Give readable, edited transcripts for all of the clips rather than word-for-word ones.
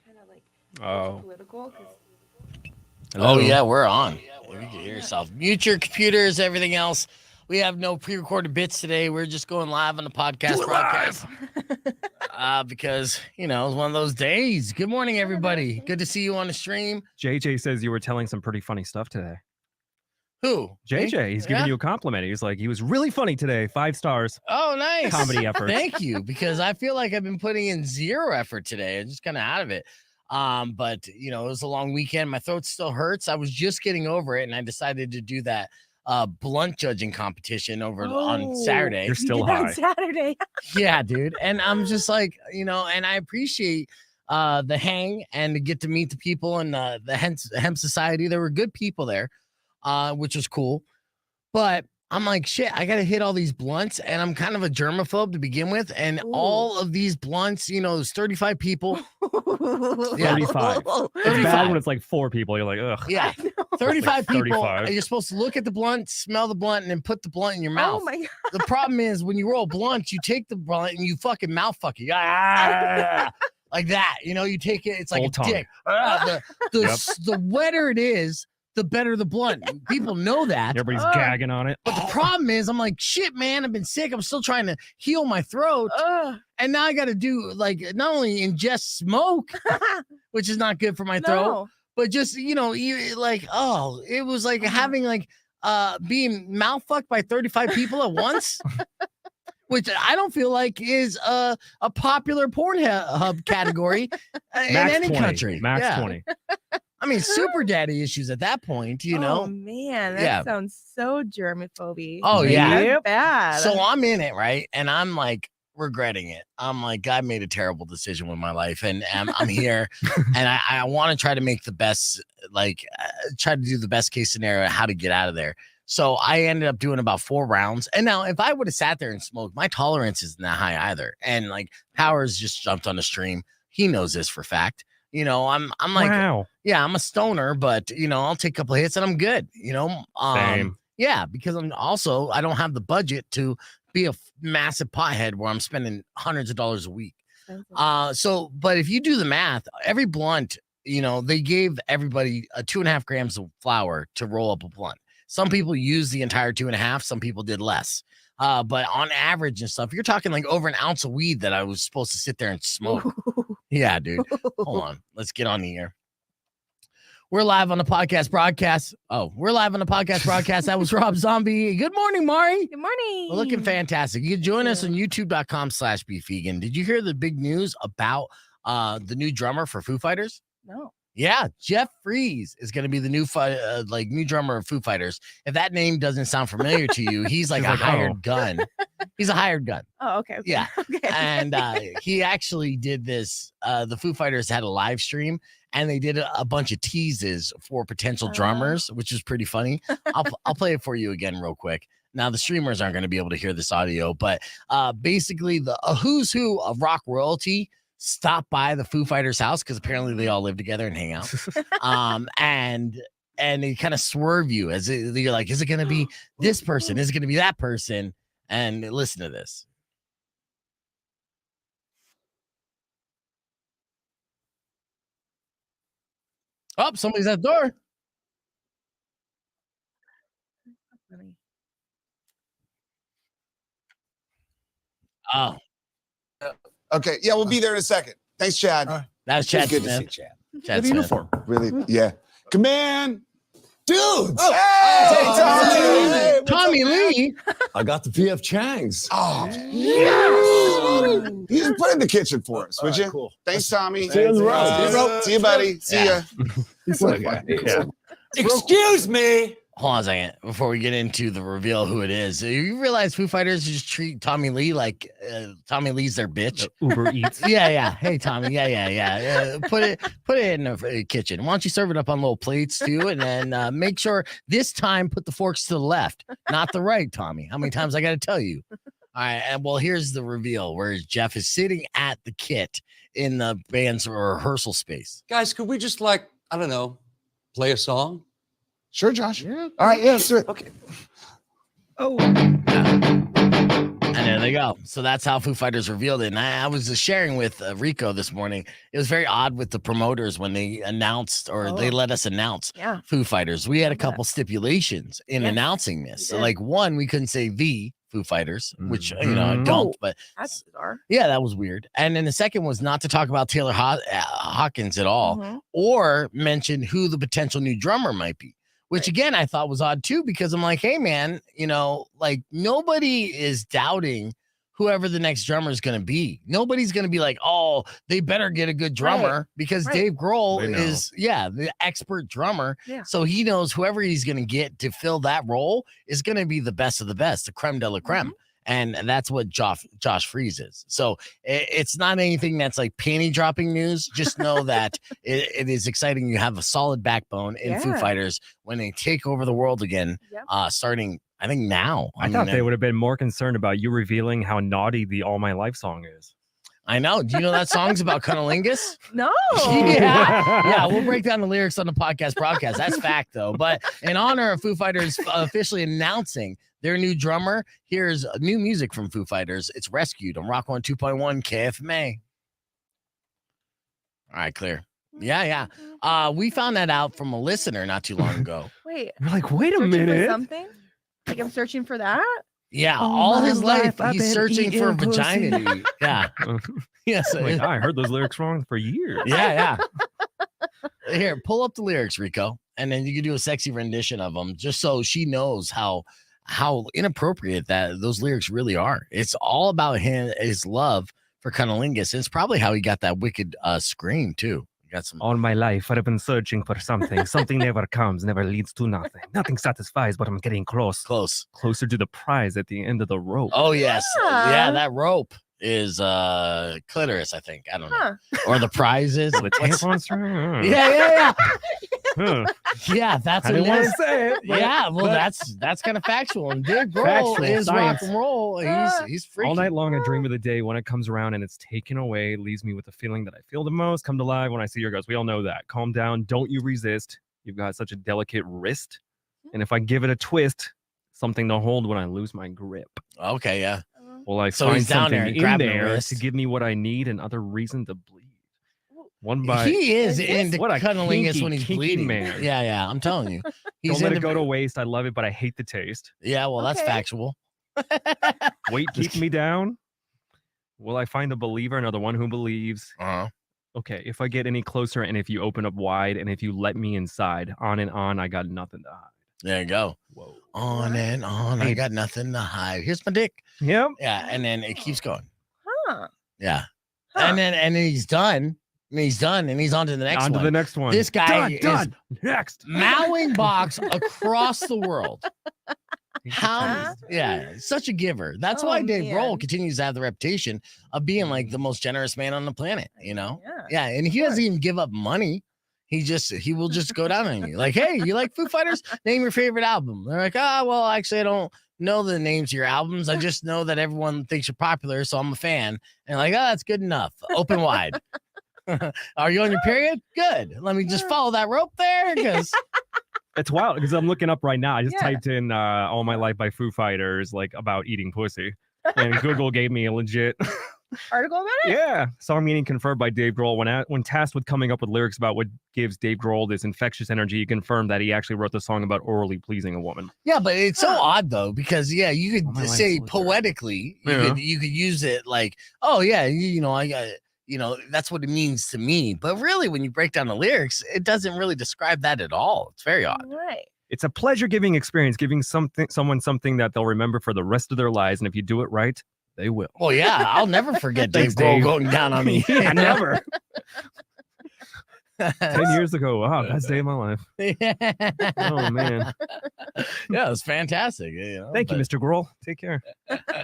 kind of like political. Oh, yeah, we're on. You can hear yourself. Mute your computers, everything else. We have no pre-recorded bits today. We're just going live on the podcast broadcast. Because, you know, it's one of those days. Good morning, everybody. Good to see you on the stream. JJ says you were telling some pretty funny stuff today. Who? JJ. Me? He's giving you a compliment. He's like, he was really funny today. 5 stars. Oh, nice. Comedy effort. Thank you, because I feel like I've been putting in zero effort today. I'm just kind of out of it. But, you know, it was a long weekend. My throat still hurts. I was just getting over it, and I decided to do that blunt judging competition over on Saturday. You're still high. On Saturday. Yeah, dude. And I'm just like, you know, and I appreciate the hang and to get to meet the people in the hemp society. There were good people there, which was cool. But I'm like, shit, I got to hit all these blunts, and I'm kind of a germaphobe to begin with. And all of these blunts, you know, there's 35 people. Yeah. 35. It's bad when it's like 4 people. You're like, ugh. Yeah. 35 like people. 35. And you're supposed to look at the blunt, smell the blunt, and then put the blunt in your mouth. Oh my God. The problem is when you roll blunts, you take the blunt and you fucking mouth fuck it. Like that. You know, you take it, it's like Old a dick. The wetter it is, the better the blunt. People know that. Everybody's gagging on it. But the problem is, I'm like, shit, man, I've been sick. I'm still trying to heal my throat. And now I got to do, like, not only ingest smoke, which is not good for my throat, but just, you know, like, it was like having, like, being mouth fucked by 35 people at once, which I don't feel like is a popular Pornhub category in any 20. country. Max 20. I mean, super daddy issues at that point, you know? Oh, man. That sounds so germophobe. Oh, yeah. That's bad. So I'm in it, right? And I'm like regretting it. I'm like, God made a terrible decision with my life. And I'm here and I want to try to make the best, like, try to do the best case scenario, how to get out of there. So I ended up doing about 4 rounds. And now if I would have sat there and smoked, my tolerance isn't that high either. And like Powers just jumped on the stream. He knows this for fact. You know, I'm like, wow. Yeah, I'm a stoner, but you know, I'll take a couple of hits and I'm good. You know, Same. Yeah, because I don't have the budget to be a massive pothead where I'm spending hundreds of dollars a week. But if you do the math, every blunt, you know, they gave everybody 2.5 grams of flour to roll up a blunt. Some people use the entire 2.5, some people did less. But on average and stuff, you're talking like over an ounce of weed that I was supposed to sit there and smoke. Yeah, dude. Hold on. Let's get on the air. We're live on the podcast broadcast. That was Rob Zombie. Good morning, Mari. Good morning. We're looking fantastic. You can join us on youtube.com/beefvegan. Did you hear the big news about the new drummer for Foo Fighters? No. Yeah, Jeff Freeze is going to be the new new drummer of Foo Fighters. If that name doesn't sound familiar to you, he's like a hired gun. He's a hired gun. Oh, okay. Yeah. Okay. And he actually did this. The Foo Fighters had a live stream and they did a bunch of teases for potential drummers, which is pretty funny. I'll play it for you again real quick. Now, the streamers aren't going to be able to hear this audio, but basically a who's who of rock royalty stop by the Foo Fighters house because apparently they all live together and hang out. And they kind of swerve you as you're like, is it going to be this person? Is it going to be that person? And listen to this. Oh, somebody's at the door. Oh. Okay. Yeah, we'll be there in a second. Thanks, Chad. That's Chad Good Smith. to see Chad. Chad Good Smith. uniform. Really? Yeah. Command. Dudes! Hey, Tommy Lee. I got the PF Changs. Oh, yes. You just put it in the kitchen for us, would you? Cool. Thanks, Tommy. See you on the road. See you, buddy. See ya. Yeah. Excuse me. Hold on a second before we get into the reveal who it is. You realize Foo Fighters just treat Tommy Lee like Tommy Lee's their bitch. Uber Eats. Yeah. Hey, Tommy. Yeah. Put it in the kitchen. Why don't you serve it up on little plates too, and then make sure this time put the forks to the left, not the right, Tommy. How many times I got to tell you? All right, and well, here's the reveal where Jeff is sitting at the kit in the band's rehearsal space. Guys, could we just I don't know, play a song? Sure, Josh. Yeah. All right. Yeah, sure. Okay. Oh. I know they go. So that's how Foo Fighters revealed it. And I was just sharing with Rico this morning. It was very odd with the promoters when they announced they let us announce Foo Fighters. We had a couple stipulations in announcing this. So like one, we couldn't say the Foo Fighters, which I don't, but that's bizarre. Yeah, that was weird. And then the second was not to talk about Taylor Hawkins at all, or mention who the potential new drummer might be. Which again, I thought was odd too, because I'm like, hey man, like nobody is doubting whoever the next drummer is going to be. Nobody's going to be like, oh, they better get a good drummer because Dave Grohl is the expert drummer. Yeah. So he knows whoever he's going to get to fill that role is going to be the best of the best, the creme de la creme. And that's what Josh Freese is. So it's not anything that's like panty dropping news. Just know that it is exciting. You have a solid backbone in Foo Fighters when they take over the world again, starting, I think, now. I thought they would have been more concerned about you revealing how naughty the All My Life song is. I know. Do you know that song's about cunnilingus? No. Yeah, we'll break down the lyrics on the podcast broadcast. That's fact, though. But in honor of Foo Fighters officially announcing their new drummer, here's new music from Foo Fighters. It's Rescued on Rock 102.1 KFMA. All right, clear. Yeah. We found that out from a listener not too long ago. Wait. We're like, wait a minute. Something? Like I'm searching for that? Yeah, all his life he's searching for a vagina. Yeah. Yes. Like, I heard those lyrics wrong for years. Yeah. Here, pull up the lyrics, Rico, and then you can do a sexy rendition of them, just so she knows how inappropriate that those lyrics really are. It's all about his love for cunnilingus. It's probably how he got that wicked scream too. All my life, I've been searching for something. Something never comes, never leads to nothing. Nothing satisfies, but I'm getting closer to the prize at the end of the rope. Oh yes, yeah, that rope is clitoris, I think. I don't know, or the prize is the tampon string. Yeah. Yeah, that's what I didn't want to say it. Yeah, well, that's kind of factual. And Dave Grohl is rock and roll. He's freaky. All night long, I dream of the day when it comes around and it's taken away. It leaves me with the feeling that I feel the most come to life when I see your ghost. We all know that. Calm down. Don't you resist. You've got such a delicate wrist. And if I give it a twist, something to hold when I lose my grip. Okay, yeah. Well, I So find he's down something there in there to give me what I need and other reason to bleed. He is into what a cunnilingus when he's bleeding. Man. Yeah, I'm telling you. Don't let it go to waste. I love it, but I hate the taste. Yeah, well, that's factual. Weight keeps me down. Will I find a believer, another one who believes? Okay, if I get any closer and if you open up wide and if you let me inside, on and on, I got nothing to hide. There you go. Whoa. On and on, I got nothing to hide. Here's my dick. Yep. Yeah, and then it keeps going. Yeah. Huh. And then he's done. And he's done, and he's on to the next one. On to the next one. This guy is next. mowing box across the world. Such a giver. That's why Dave Grohl continues to have the reputation of being like the most generous man on the planet, Yeah, and he doesn't even give up money. He will just go down on you. Like, hey, you like Foo Fighters? Name your favorite album. They're like, well, actually, I don't know the names of your albums. I just know that everyone thinks you're popular, so I'm a fan. And like, that's good enough. Open wide. Are you on your period? Good. Let me just follow that rope there because it's wild because I'm looking up right now. I just typed in All My Life by Foo Fighters, like about eating pussy. And Google gave me a legit article about it? Yeah. Song meaning confirmed by Dave Grohl. When tasked with coming up with lyrics about what gives Dave Grohl this infectious energy, he confirmed that he actually wrote the song about orally pleasing a woman. Yeah, but it's so odd though, because you could say poetically, you could use it like, oh yeah, I got it. That's what it means to me. But really, when you break down the lyrics, it doesn't really describe that at all. It's very odd. Right. It's a pleasure-giving experience, giving someone something that they'll remember for the rest of their lives. And if you do it right, they will. Well, yeah, I'll never forget Dave Grohl going down on me. Yeah, never. 10 years ago, wow, best day of my life. Oh, man. Yeah, it was fantastic. Thank you, Mr. Grohl. Take care.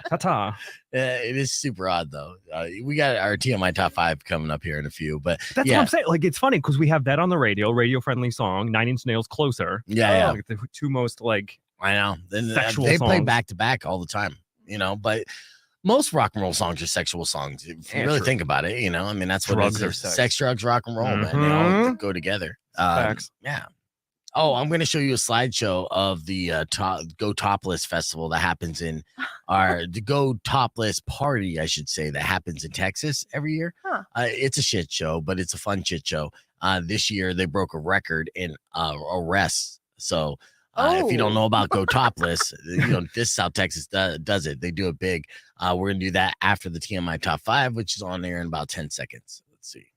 Ta-ta. It is super odd, though. We got our TMI Top 5 coming up here in a few, but that's what I'm saying. Like, it's funny because we have that on the radio-friendly song, 9 Inch Nails Closer. Yeah. Like, the two most, like, I know. Sexual they songs. play back-to-back all the time, but most rock and roll songs are sexual songs. If you really think about it, I mean, that's what drugs it are is. Sex, drugs, rock and roll, man. They all go together. Facts. Yeah. Oh, I'm going to show you a slideshow of the Go Topless festival that happens in the Go Topless party, I should say, that happens in Texas every year. Huh. It's a shit show, but it's a fun shit show. This year they broke a record in arrests. So if you don't know about Go Topless, this is how Texas does it. They do it big. We're going to do that after the TMI Top 5, which is on there in about 10 seconds. Let's see.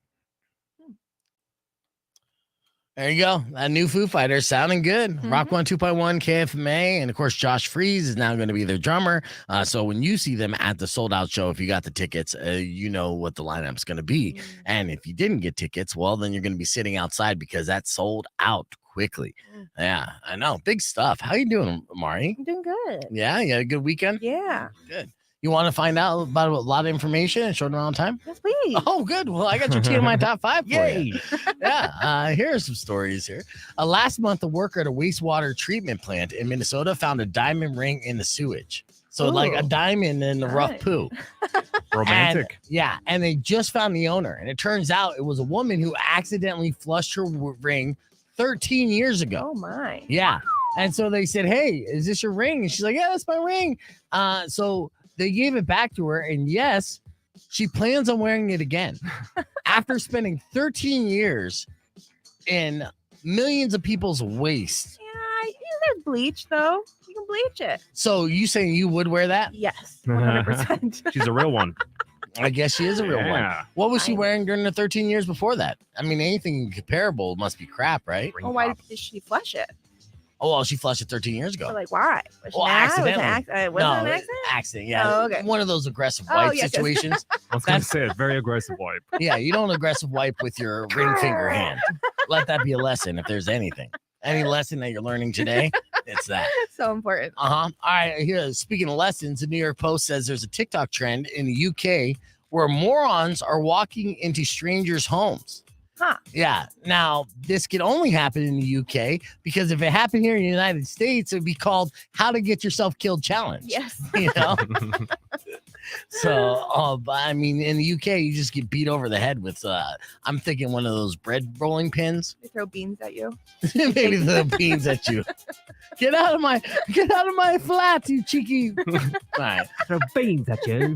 There you go. That new Foo Fighters sounding good. Rock 102.1 KFMA. And of course, Josh Freeze is now going to be their drummer. So when you see them at the sold out show, if you got the tickets, you know what the lineup's going to be. And if you didn't get tickets, well, then you're going to be sitting outside because that's sold out quickly. Yeah, I know. Big stuff. How you doing, Mari? I'm doing good. Yeah, you had a good weekend? Yeah. Good. You want to find out about a lot of information in a short amount of time? Yes, please. Oh, good. Well, I got your TMI Top 5 for you. Yeah, here are some stories here. Last month, a worker at a wastewater treatment plant in Minnesota found a diamond ring in the sewage. So like a diamond in the rough Nice. poo. Romantic. And they just found the owner. And it turns out it was a woman who accidentally flushed her ring 13 years ago. Oh my. Yeah. And so they said, hey, is this your ring? And she's like, yeah, that's my ring. So they gave it back to her. And yes, she plans on wearing it again. After spending 13 years in millions of people's waste. Yeah, there's bleach though. You can bleach it. So you saying you would wear that? Yes, 100%. She's a real one. I guess she is a real one. Yeah. What was she I- wearing during the 13 years before that? I mean, anything comparable must be crap, right? Ring Well, why pop. did she flush it? Oh, well, she flushed it 13 years ago. So, like, why? Was she Well, mad? Was it accidentally. was it an accident? accident. Yeah. Oh, okay. One of those aggressive Oh, wipe yes, yes. situations. I was going to say, very aggressive wipe. Yeah, you don't aggressive wipe with your ring finger hand. Let that be a lesson if there's anything. Any lesson that you're learning today, it's that. So important. All right, here, speaking of lessons, the New York Post says there's a TikTok trend in the UK where morons are walking into strangers' homes. Huh. Yeah. Now, this can only happen in the UK because if it happened here in the United States, it would be called How to Get Yourself Killed Challenge. Yes. You know? So, but I mean, in the UK, you just get beat over the head with, I'm thinking one of those bread rolling pins. They throw beans at you. Maybe the beans at you. Get out of my flat, you cheeky. All right. Throw beans at you.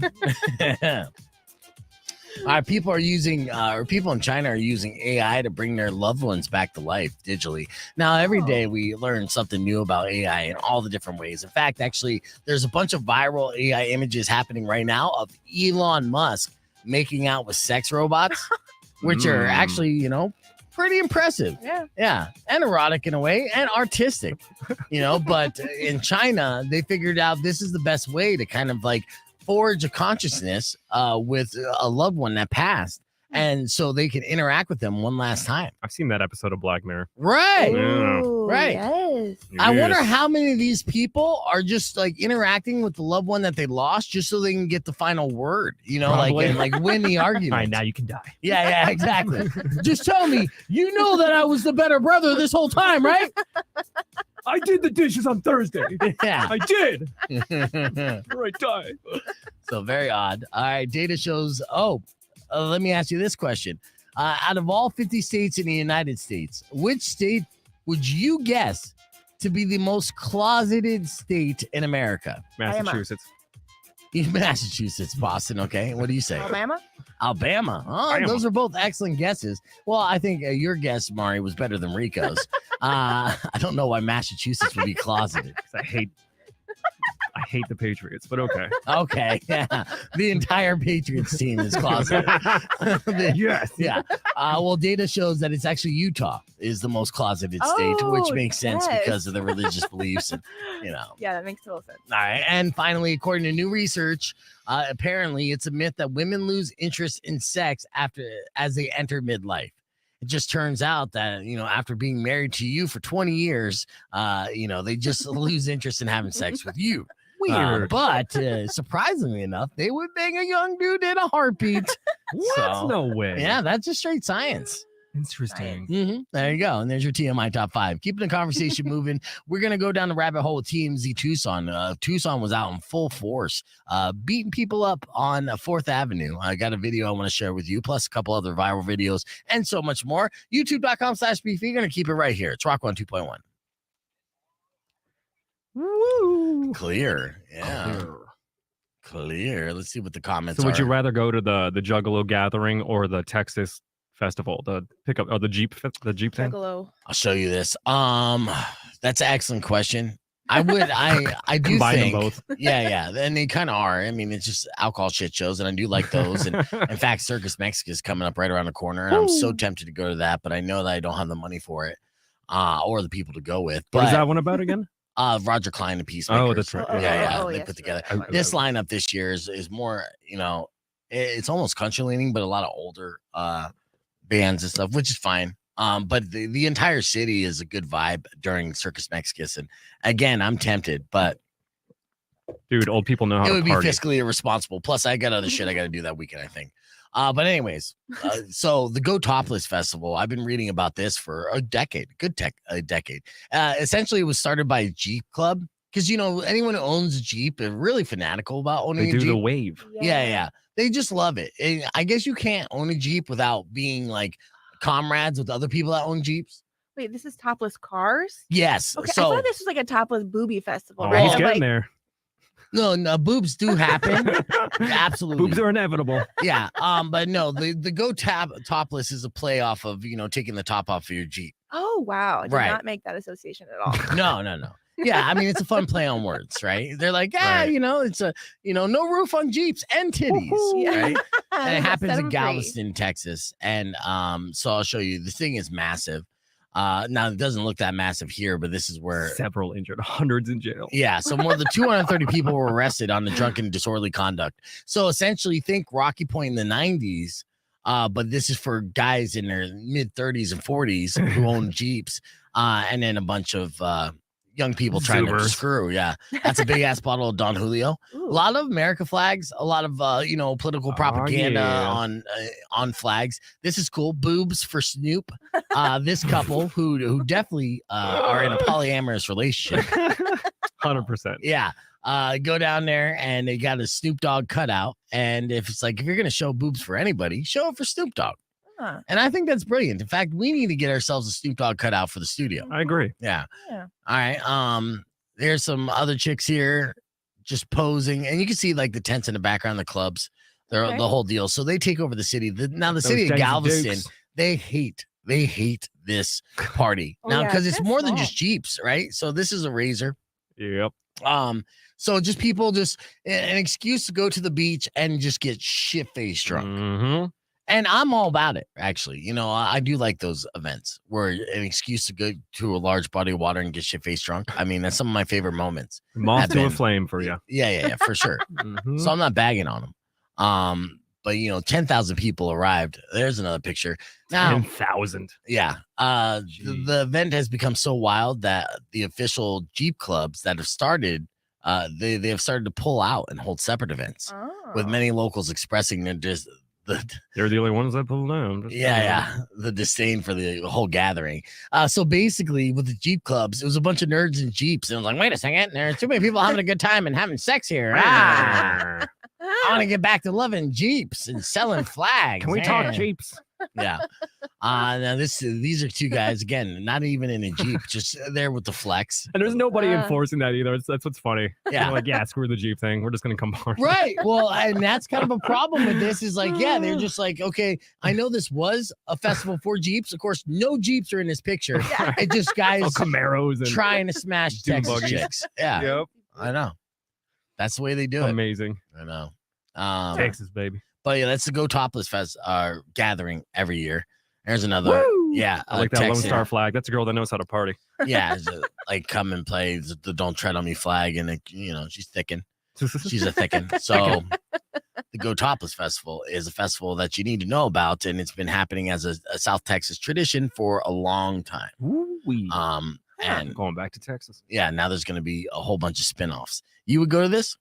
All right, people in China are using AI to bring their loved ones back to life digitally. Now, every day we learn something new about AI in all the different ways. In fact, actually, there's a bunch of viral AI images happening right now of Elon Musk making out with sex robots, which are actually, pretty impressive. Yeah. Yeah, and erotic in a way, and artistic, But in China, they figured out this is the best way to kind of like forge a consciousness with a loved one that passed, and so they can interact with them one last time. I've seen that episode of Black Mirror. Right. Yeah. Ooh, Right. Yes. I wonder Yes. how many of these people are just like interacting with the loved one that they lost just so they can get the final word, Probably. and win the argument. All right, now you can die. Yeah, exactly. Just tell me, you know that I was the better brother this whole time, right? I did the dishes on Thursday. Yeah. I did. Or I die. So very odd. All right, data shows. Let me ask you this question: out of all 50 states in the United States, which state would you guess to be the most closeted state in America? Massachusetts. Massachusetts, Boston. Okay, what do you say? Alabama? Alabama. Oh, Alabama. those are both excellent guesses. Well, I think your guess, Mari, was better than Rico's. I don't know why Massachusetts would be closeted. I hate the Patriots, but okay. Okay, yeah, the entire Patriots team is closeted. Yes. Yeah. Well, data shows that it's actually Utah is the most closeted state, which Oh, makes sense yes. because of the religious beliefs and, Yeah, that makes total sense. All right. And finally, according to new research, apparently it's a myth that women lose interest in sex as they enter midlife. It just turns out that, after being married to you for 20 years, they just lose interest in having sex with you. Weird. But surprisingly enough, they would bang a young dude in a heartbeat. What? So, No way. yeah, that's just straight science. Interesting. There you go. And there's your TMI top 5. Keeping the conversation moving. We're going to go down the rabbit hole with TMZ Tucson. Tucson was out in full force, beating people up on 4th Avenue. I got a video I want to share with you, plus a couple other viral videos and so much more. YouTube.com/beef. You're going to keep it right here. It's Rock 102.1. Woo. Clear. Yeah. Clear. Let's see what the comments So are. would you rather go to the Juggalo gathering or the Texas festival, the pickup or the Jeep thing? Juggalo. I'll show you this. That's an excellent question. I would I do Combine think them both. yeah, and they kind of are. I mean, it's just alcohol shit shows, and I do like those. And in fact, Circus Mexico is coming up right around the corner, and I'm so tempted to go to that, but I know that I don't have the money for it, or the people to go with. What is But that one about again? Roger Klein and Peacemakers. Oh, that's right. Yeah, they yes, put together. right. This lineup this year is more, it's almost country leaning, but a lot of older bands and stuff, which is fine. But the entire city is a good vibe during Circus Mexicus. And again, I'm tempted, but Dude, old people know how it to would be party. fiscally irresponsible. Plus, I got other shit I got to do that weekend, I think. But anyways, so the Go Topless Festival, I've been reading about this for a decade, a decade. Essentially, it was started by a Jeep club because, anyone who owns a Jeep is really fanatical about owning They a do Jeep. the wave. Yeah. They just love it. And I guess you can't own a Jeep without being like comrades with other people that own Jeeps. Wait, this is topless cars? Yes. Okay, I So thought this was like a topless booby festival, Oh, right? he's I'm getting like, there. no, boobs do happen. Absolutely. Boobs are inevitable. Yeah. But no, the Go Topless is a play off of, taking the top off of your Jeep. oh wow, I did Right. not make that association at all. No. Yeah, I mean it's a fun play on words, right? They're like, Right. it's a, no roof on Jeeps and titties, Yeah. right? And it happens Set in 'em free. Galveston, Texas. And so I'll show you. The thing is massive. Now it doesn't look that massive here, but this is where Several injured, hundreds in jail. yeah, so more than 230 people were arrested on the drunken disorderly conduct. So essentially think Rocky Point in the 90s, but this is for guys in their mid 30s and 40s who own Jeeps, and then a bunch of young people trying to Zoomers. screw. Yeah, that's a big ass bottle of Don Julio. A Ooh. lot of America flags, a lot of political propaganda yeah. on flags. This is cool. Boobs for Snoop. This couple who definitely are in a polyamorous relationship. 100%. Yeah. Go down there and they got a Snoop Dogg cutout. And if you're gonna show boobs for anybody, show it for Snoop Dogg. Huh. And I think that's brilliant. In fact, we need to get ourselves a Snoop Dogg cutout for the studio. I agree. Yeah. Yeah. All right. There's some other chicks here just posing, and you can see like the tents in the background, the clubs, Okay. the whole deal. So they take over the city. Now the Those city of Daisy Galveston, Dukes. they hate this party Oh, now yeah, because it's it's kinda more than small. just Jeeps, right? So this is a Razor. Yep. So just people just an excuse to go to the beach and just get shit faced drunk. Mm-hmm. And I'm all about it, actually. I do like those events where an excuse to go to a large body of water and get shit faced drunk. I mean, that's some of my favorite moments. Moth Have to a been. flame for you. Yeah, for sure. Mhm. So I'm not bagging on them. But 10,000 people arrived. There's another picture. Now, 10,000. yeah. The Jeez. event has become so wild that the official Jeep clubs that have started, they have started to pull out and hold separate events, with Oh. many locals expressing their They're the only ones that pull down. Just the disdain for the whole gathering. So basically, with the Jeep clubs, it was a bunch of nerds in Jeeps, and I was like, wait a second, there's too many people having a good time and having sex here. I want to get back to loving Jeeps and selling flags. Can we man. talk Jeeps? Yeah. Now these are two guys again, not even in a Jeep, just there with the flex. And there's nobody Uh. enforcing that either. That's what's funny. Yeah. They're like, yeah, screw the Jeep thing. We're just gonna come party. Right. Well, and that's kind of a problem with this is like, yeah, they're just like, okay, I know this was a festival for Jeeps. Of course, no Jeeps are in this picture. Yeah. It's just guys Oh, Camaros and trying to smash Dune Texas buggies. chicks. Yeah, Yep. I know. That's the way they do it. Amazing. I know. Texas, baby. But yeah, that's the Go Topless Fest gathering every year. There's another. Woo! Yeah, I like that Lone Texan. Star flag. That's a girl that knows how to party. Yeah, it's like come and play the "Don't Tread on Me" flag, and she's thickin'. She's a thickin'. So the Go Topless Festival is a festival that you need to know about, and it's been happening as a South Texas tradition for a long time. Ooh-wee. And Going back to Texas. yeah, now there's going to be a whole bunch of spinoffs. You would go to this?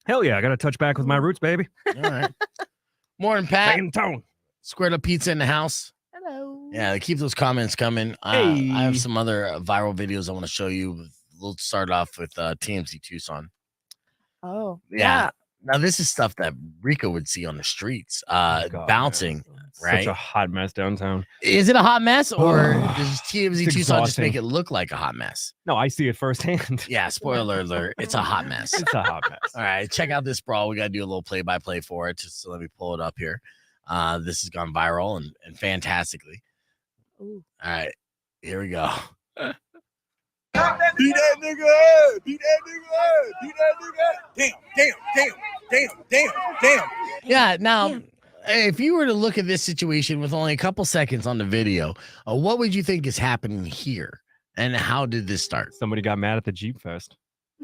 Hell yeah, I got to touch back with my roots, baby. All right. Morning, Pat. Taking tone. Squared up pizza in the house. Hello. Yeah, keep those comments coming. I have Hey. some other viral videos I want to show you. We'll start off with TMZ Tucson. Oh, Yeah. Now this is stuff that Rico would see on the streets, God, bouncing. man. Right? Such a hot mess downtown. Is it a hot mess, or does TMZ It's Tucson just make exhausting. it look like a hot mess? No, I see it firsthand. Yeah, spoiler alert, it's a hot mess. It's a hot mess. All right, check out this brawl. We got to do a little play-by-play for it. Just so let me pull it up here. This has gone viral and fantastically. Ooh. All right, here we go. Beat that nigga! Beat that nigga! Beat that nigga! Damn! Yeah, now, Damn. if you were to look at this situation with only a couple seconds on the video, what would you think is happening here? And how did this start? Somebody got mad at the Jeep Fest.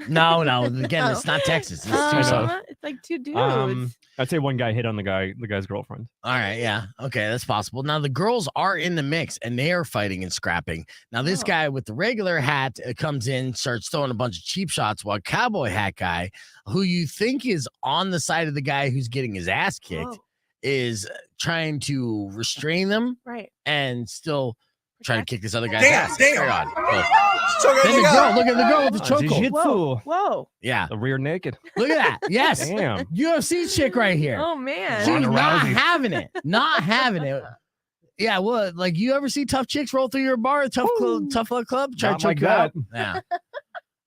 No, again, it's not Texas. It's Tucson. It's like two dudes. I'd say one guy hit on the guy's girlfriend. All right, yeah. Okay, that's possible. Now the girls are in the mix and they are fighting and scrapping. Now this Oh. guy with the regular hat comes in, starts throwing a bunch of cheap shots, while cowboy hat guy, who you think is on the side of the guy who's getting his ass kicked, Whoa. is trying to restrain them Right. and still trying to Protect. kick this other guy's Damn, ass. damn. Carry on. Go. Choke that Then the nigga girl, out. look at the girl with the chokehold. Jiu-jitsu. Whoa. Yeah, The rear naked. look at that. Yes, Damn. UFC chick right here. Oh man. She's Ronda not Rousey. having it. Not having it. Yeah, what? Like you ever see tough chicks roll through your bar, tough luck club, try Not to choke like you out? that. Yeah.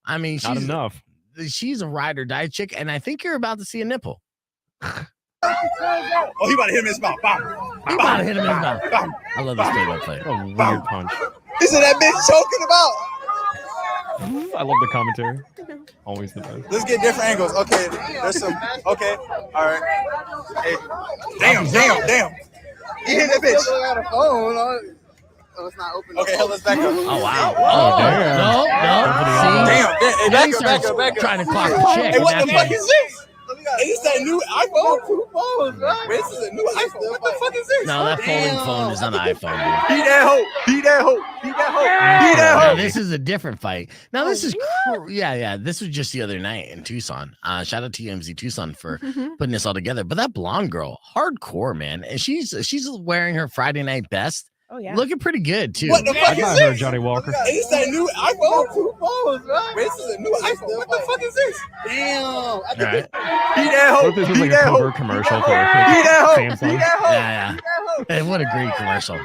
I mean, Not she's enough. she's a ride or die chick, and I think you're about to see a nipple. Oh, he about to hit him in his mouth. Bam. He about to hit him in his mouth. Bam. I love this play-by-play. What a weird punch. This is that bitch choking about. I love the commentary. Always the best. Let's get different angles. Okay, there's some. Okay, all right. Hey. Damn. He hit that bitch. Okay, hell, let's back up. Oh wow! Oh, Oh, damn. no! See? Damn. Hey, Now he back starts up. trying to clock the chick. Hey, what and the that's fuck is this? Hey, it's that new iPhone. 2 phones, right? Wait, this is a new iPhone. What the fuck is this? No, that folding phone is not an iPhone, dude. Beat that hoe. Beat that hoe. Beat that hoe. Beat that Now, hoe. this is a different fight. Now this is Oh, yeah. This was just the other night in Tucson. Shout out to TMZ Tucson for Mhm. putting this all together. But that blonde girl, hardcore man, and she's wearing her Friday night best, Oh yeah. looking pretty good too. What the fuck I'd is buy this? her Johnny Walker. Hey, it's that new iPhone. 2 phones, right? Wait, this is a new iPhone. What the fuck is this? Damn. All right. Beat that What hoe. if this was Beat like a that hoe. Cobra commercial for Beat that hoe. Samsung? Beat that hoe. Yeah. Hey, what a great commercial.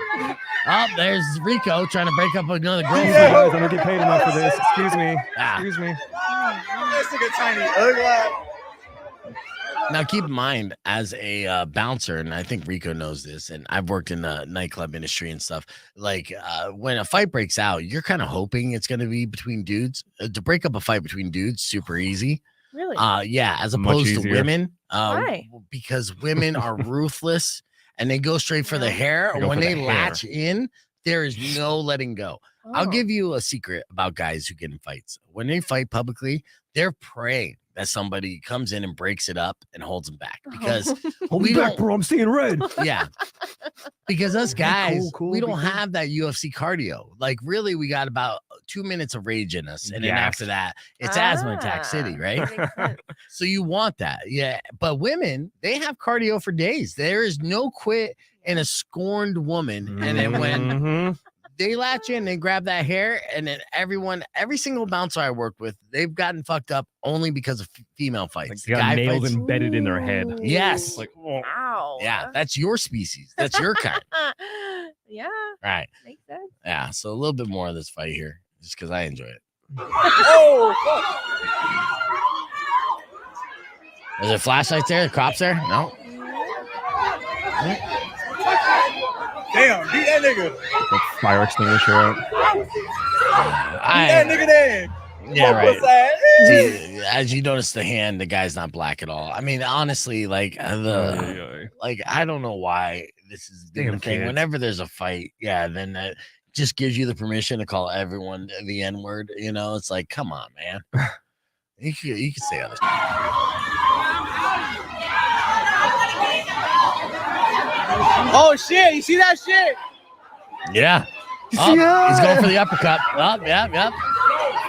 Oh, there's Rico trying to break up another Hey, girlfriend. guys, I don't get paid enough for this. Excuse me. Ah. Excuse me. This nigga tiny. Ugly. Now, keep in mind, as a bouncer, and I think Rico knows this, and I've worked in the nightclub industry and stuff. Like when a fight breaks out, you're kind of hoping it's going to be between dudes. To break up a fight between dudes, super easy. Really? Yeah, as Much opposed to easier. women. Why? Because women are ruthless and they go straight for the hair. They go When for they the hair. latch in, there is no letting go. I'll Oh. give you a secret about guys who get in fights. When they fight publicly, they're praying that somebody comes in and breaks it up and holds them back because Hold we me back, don't. bro. I'm seeing red. Yeah, because us guys, cool, we don't big guy. have that UFC cardio. Like, really, we got about 2 minutes of rage in us, and then Yes. after that, it's asthma attack city, right? Makes sense. So you want that, yeah. But women, they have cardio for days. There is no quit in a scorned woman, and then when Mhm. they latch in and grab that hair, and then every single bouncer I worked with, they've gotten fucked up only because of female Like fights. they got Guy nails fights- embedded in their head. Ooh. Yes. Like, oh. Wow. Yeah, that's your species. That's your kind. Yeah, Right. makes sense. Yeah. So a little bit more of this fight here, just because I enjoy it. Oh, fuck. Is there flashlights there? The cops there? No. Damn, beat that nigga. Like fire extinguisher out. Beat that nigga there. Yeah, right. What's that? See, as you notice, the hand, the guy's not black at all. I mean, honestly, like like I don't know why this is the Damn thing. kids. Whenever there's a fight, yeah, then that just gives you the permission to call everyone the N word. You know, it's like, come on, man. You can say other stuff. Oh shit! You see that shit? Yeah. Oh, he's going for the uppercut. Oh, yeah.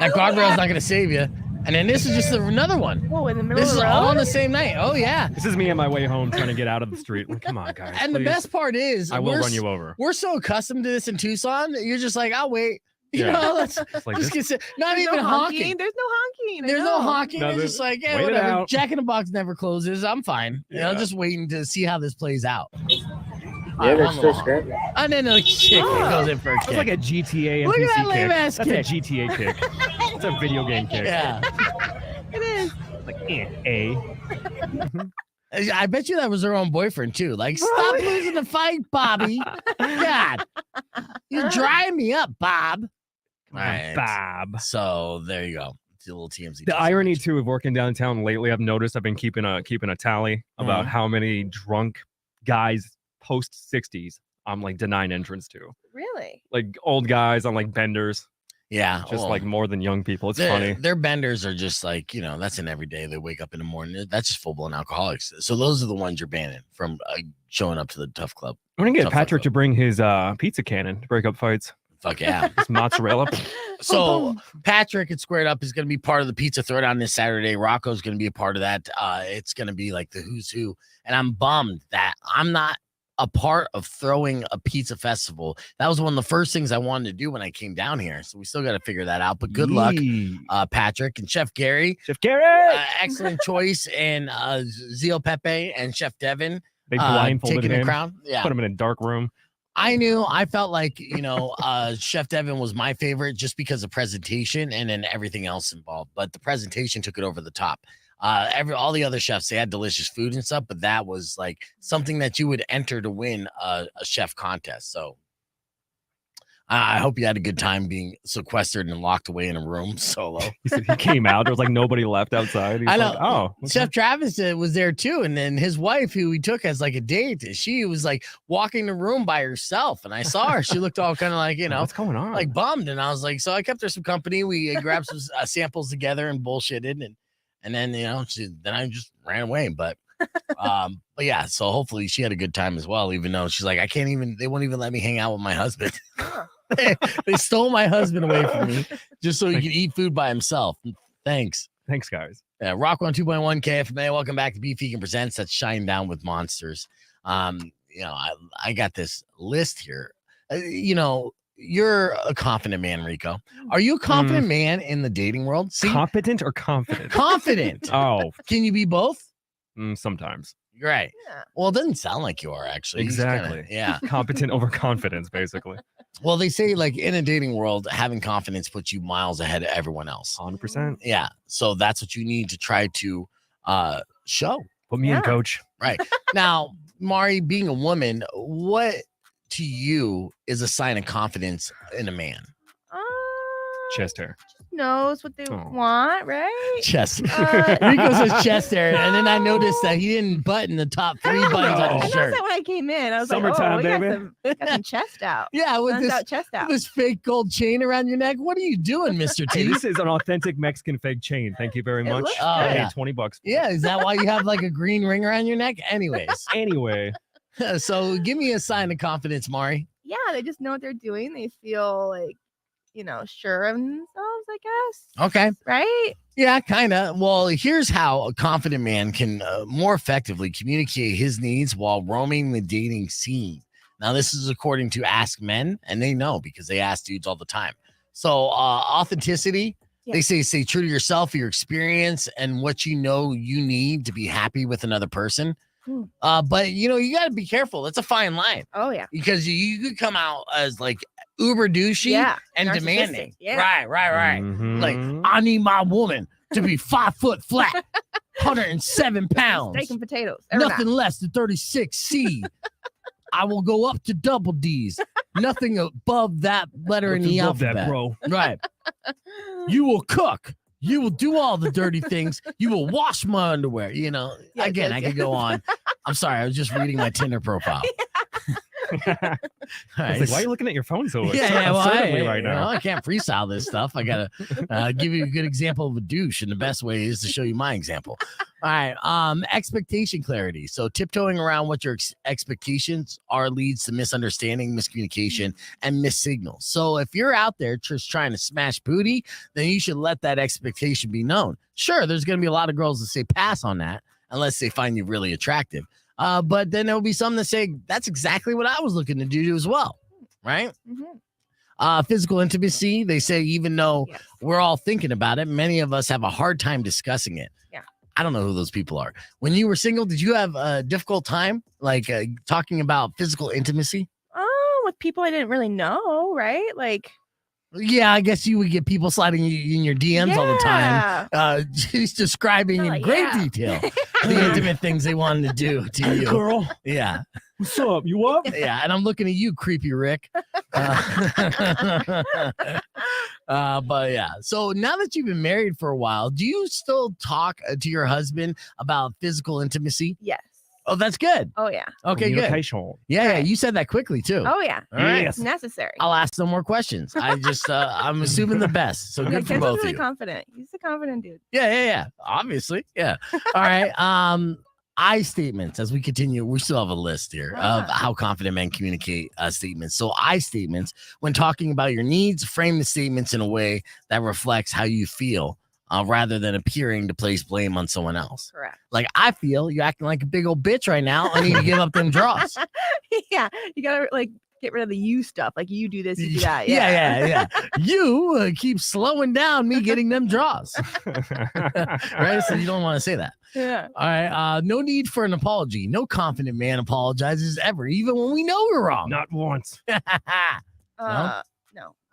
That guardrail's not going to save you. And then this is just another one. Whoa, in the middle This of is the road? all on the same night. Oh yeah. This is me on my way home trying to get out of the street. Like, come on, guys. And the please. best part is, I will run you over. We're so accustomed to this in Tucson. You're just like, I'll wait. You Yeah. know, let's It's like just this. get not There's even no honking. There's no honking. I There's no know. honking. No, It's there's- just like, yeah, wait it whatever. out. Jack in the Box never closes. I'm fine. You know, Yeah. just waiting to see how this plays out. Yeah, they're still scrapping. And then the chick goes in for a That's kick. like a GTA Look at NPC that lame kick. ass That's kick. a GTA kick. It's a video game kick. Yeah. It is. Like, A. I bet you that was her own boyfriend too. Like, stop losing the fight, Bobby. God, you're drying me up, Bob. Come on, Bob. So there you go. It's a little TMZ. The irony too of working downtown lately, I've noticed I've been keeping a tally about how many drunk guys post 60s I'm like denying entrance to. Really? Like old guys on like benders, Yeah, just well, like more than young people. It's their- funny. Their benders are just like, you know, that's an everyday. They wake up in the morning. That's just full blown alcoholics. So those are the ones you're banning from showing up to the tough club. I'm gonna get Tough Patrick luck. to bring his pizza cannon to break up fights. Fuck yeah. His mozzarella. So Patrick at Squared Up is going to be part of the Pizza Throwdown this Saturday. Rocco's going to be a part of that. It's going to be like the who's who. And I'm bummed that I'm not a part of throwing a pizza festival. That was one of the first things I wanted to do when I came down here. So we still got to figure that out. But good luck, Yee. Patrick and Chef Gary. Chef Gary. Excellent choice. And Zio Pepe and Chef Devin They blindfolded taking the him. crown. Yeah. Put him in a dark room. I felt like, you know, Chef Devin was my favorite just because of presentation and then everything else involved. But the presentation took it over the top. All the other chefs, they had delicious food and stuff, but that was like something that you would enter to win a chef contest. So I hope you had a good time being sequestered and locked away in a room solo. He said he came out. There was like nobody left outside. He's I know. Like, oh, Chef Travis was there too, and then his wife, who he took as like a date, she was like walking the room by herself, and I saw her. She looked all kind of like, you know, what's going on? like bummed, and I was like, so I kept her some company. We grabbed some samples together and bullshitted, and then you know, then I just ran away. But yeah, so hopefully she had a good time as well. Even though she's like, they won't even let me hang out with my husband. They stole my husband away from me just so he could eat food by himself. Thanks. Thanks, guys. Rock 2.1 KFMA. Welcome back to Beef Vegan Presents. That's Shine Down with Monsters. You know, I got this list here. You know, you're a confident man, Rico. Are you a confident man in the dating world? See, Competent or confident? confident. Oh, Can you be both? sometimes. Right. Yeah. Well, it doesn't sound like you are actually. He's Exactly. yeah. Competent over confidence, basically. Well, they say like in a dating world, having confidence puts you miles ahead of everyone else. 100%. Yeah. So that's what you need to try to show. Put me in, Yeah. coach. Right. Now, Mari, being a woman, what to you is a sign of confidence in a man? Chest hair. Knows what they Oh. want, right? Chest. Uh, Rico says chest hair, and then I noticed that he didn't button the top 3 buttons on I his noticed shirt. that when I came in. I was Summertime, like, oh, baby. got some chest out. Yeah, with Guns this, out, chest out. this fake gold chain around your neck. What are you doing, Mr. Hey, T? this is an authentic Mexican fake chain. Thank you very It much. looks Oh, I good. yeah. paid $20. for it. Yeah, is that why you have like a green ring around your neck? Anyways, Anyway, so give me a sign of confidence, Mari. Yeah, they just know what they're doing. They feel like, you know, sure of themselves, I guess. Okay. Right? Yeah, kind of. Well, here's how a confident man can more effectively communicate his needs while roaming the dating scene. Now, this is according to Ask Men, and they know because they ask dudes all the time. So, authenticity, Yeah. they say stay true to yourself, your experience, and what you know you need to be happy with another person. Hmm. But, you know, you got to be careful. It's a fine line Oh, yeah. because you could come out as like uber douchey Yeah. and narcissistic, demanding. yeah. Right. Like, mhm. I need my woman to be 5 foot flat, 107 pounds, Steak and potatoes. every nothing less than 36C. I will go up to double D's, nothing above that letter in Nothing the above alphabet. that, bro. Right. night. You will cook. You will do all the dirty things. You will wash my underwear. You know, Yes, again, yes, I yes. could go on. I'm sorry. I was just reading my Tinder profile. It's like, why are you looking at your phone so Well, right now? I can't freestyle this stuff. I gotta give you a good example of a douche, and the best way is to show you my example. All right, expectation clarity. So tiptoeing around what your expectations are leads to misunderstanding, miscommunication, and missed signals. So if you're out there just trying to smash booty, then you should let that expectation be known. Sure, there's gonna be a lot of girls that say pass on that unless they find you really attractive. But then there will be some that say that's exactly what I was looking to do as well, right? Physical intimacy. They say even though we're all thinking about it, many of us have a hard time discussing it. Yeah. I don't know who those people are. When you were single, did you have a difficult time like talking about physical intimacy? Oh, with people I didn't really know, right? Like, yeah, I guess you would get people sliding you in your DMs all the time. Just describing in great detail the intimate things they wanted to do to you. Girl. Yeah. What's up? You up? Yeah, and I'm looking at you, creepy Rick. But yeah, so now that you've been married for a while, do you still talk to your husband about physical intimacy? yes. Oh, that's good. Oh, yeah. Okay, good. Communication. Yeah, you said that quickly too. Oh, yeah. All right. It's necessary. I'll ask some more questions. I just, I'm assuming the best. So Yeah, good for Ken's both really of you. confident. He's a confident dude. Yeah. Obviously, yeah. All right. I statements as we continue. We still have a list here of how confident men communicate statements. So I statements, when talking about your needs, frame the statements in a way that reflects how you feel, rather than appearing to place blame on someone else. Correct. Like I feel you acting like a big old bitch right now. I need to give up them draws. Yeah. You got to like get rid of the you stuff. Like you do this, you do that. Yeah. You keep slowing down me getting them draws. Right? So you don't want to say that. Yeah. All right. No need for an apology. No confident man apologizes ever, even when we know we're wrong. Not once. No.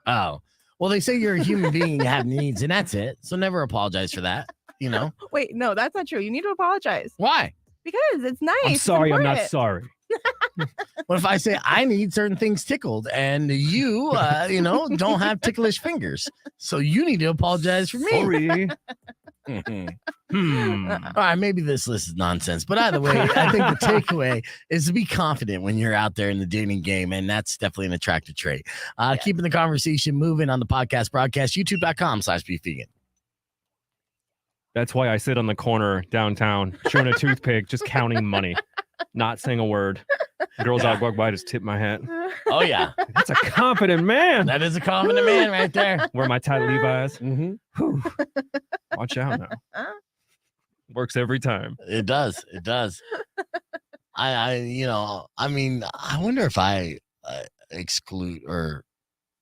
Oh. Well, they say you're a human being, you have needs, and that's it. So never apologize for that. You know? Wait, no, that's not true. You need to apologize Why? because it's nice. I'm it's sorry. I'm not important. sorry. What if I say I need certain things tickled and you, don't have ticklish fingers? So you need to apologize for me. Sorry. All right, maybe this list is nonsense, but either way, I think the takeaway is to be confident when you're out there in the dating game, and that's definitely an attractive trait. Keeping the conversation moving on the podcast broadcast, youtube.com/beefvegan. That's why I sit on the corner downtown, chewing a toothpick, just counting money, not saying a word. Girls out walk by, just tip my hat. Oh yeah, That's a confident man. that is a confident man right there. Wear my tight Levi's. Mm-hmm. Whew. Watch out now. Works every time. It does. I wonder if I exclude, or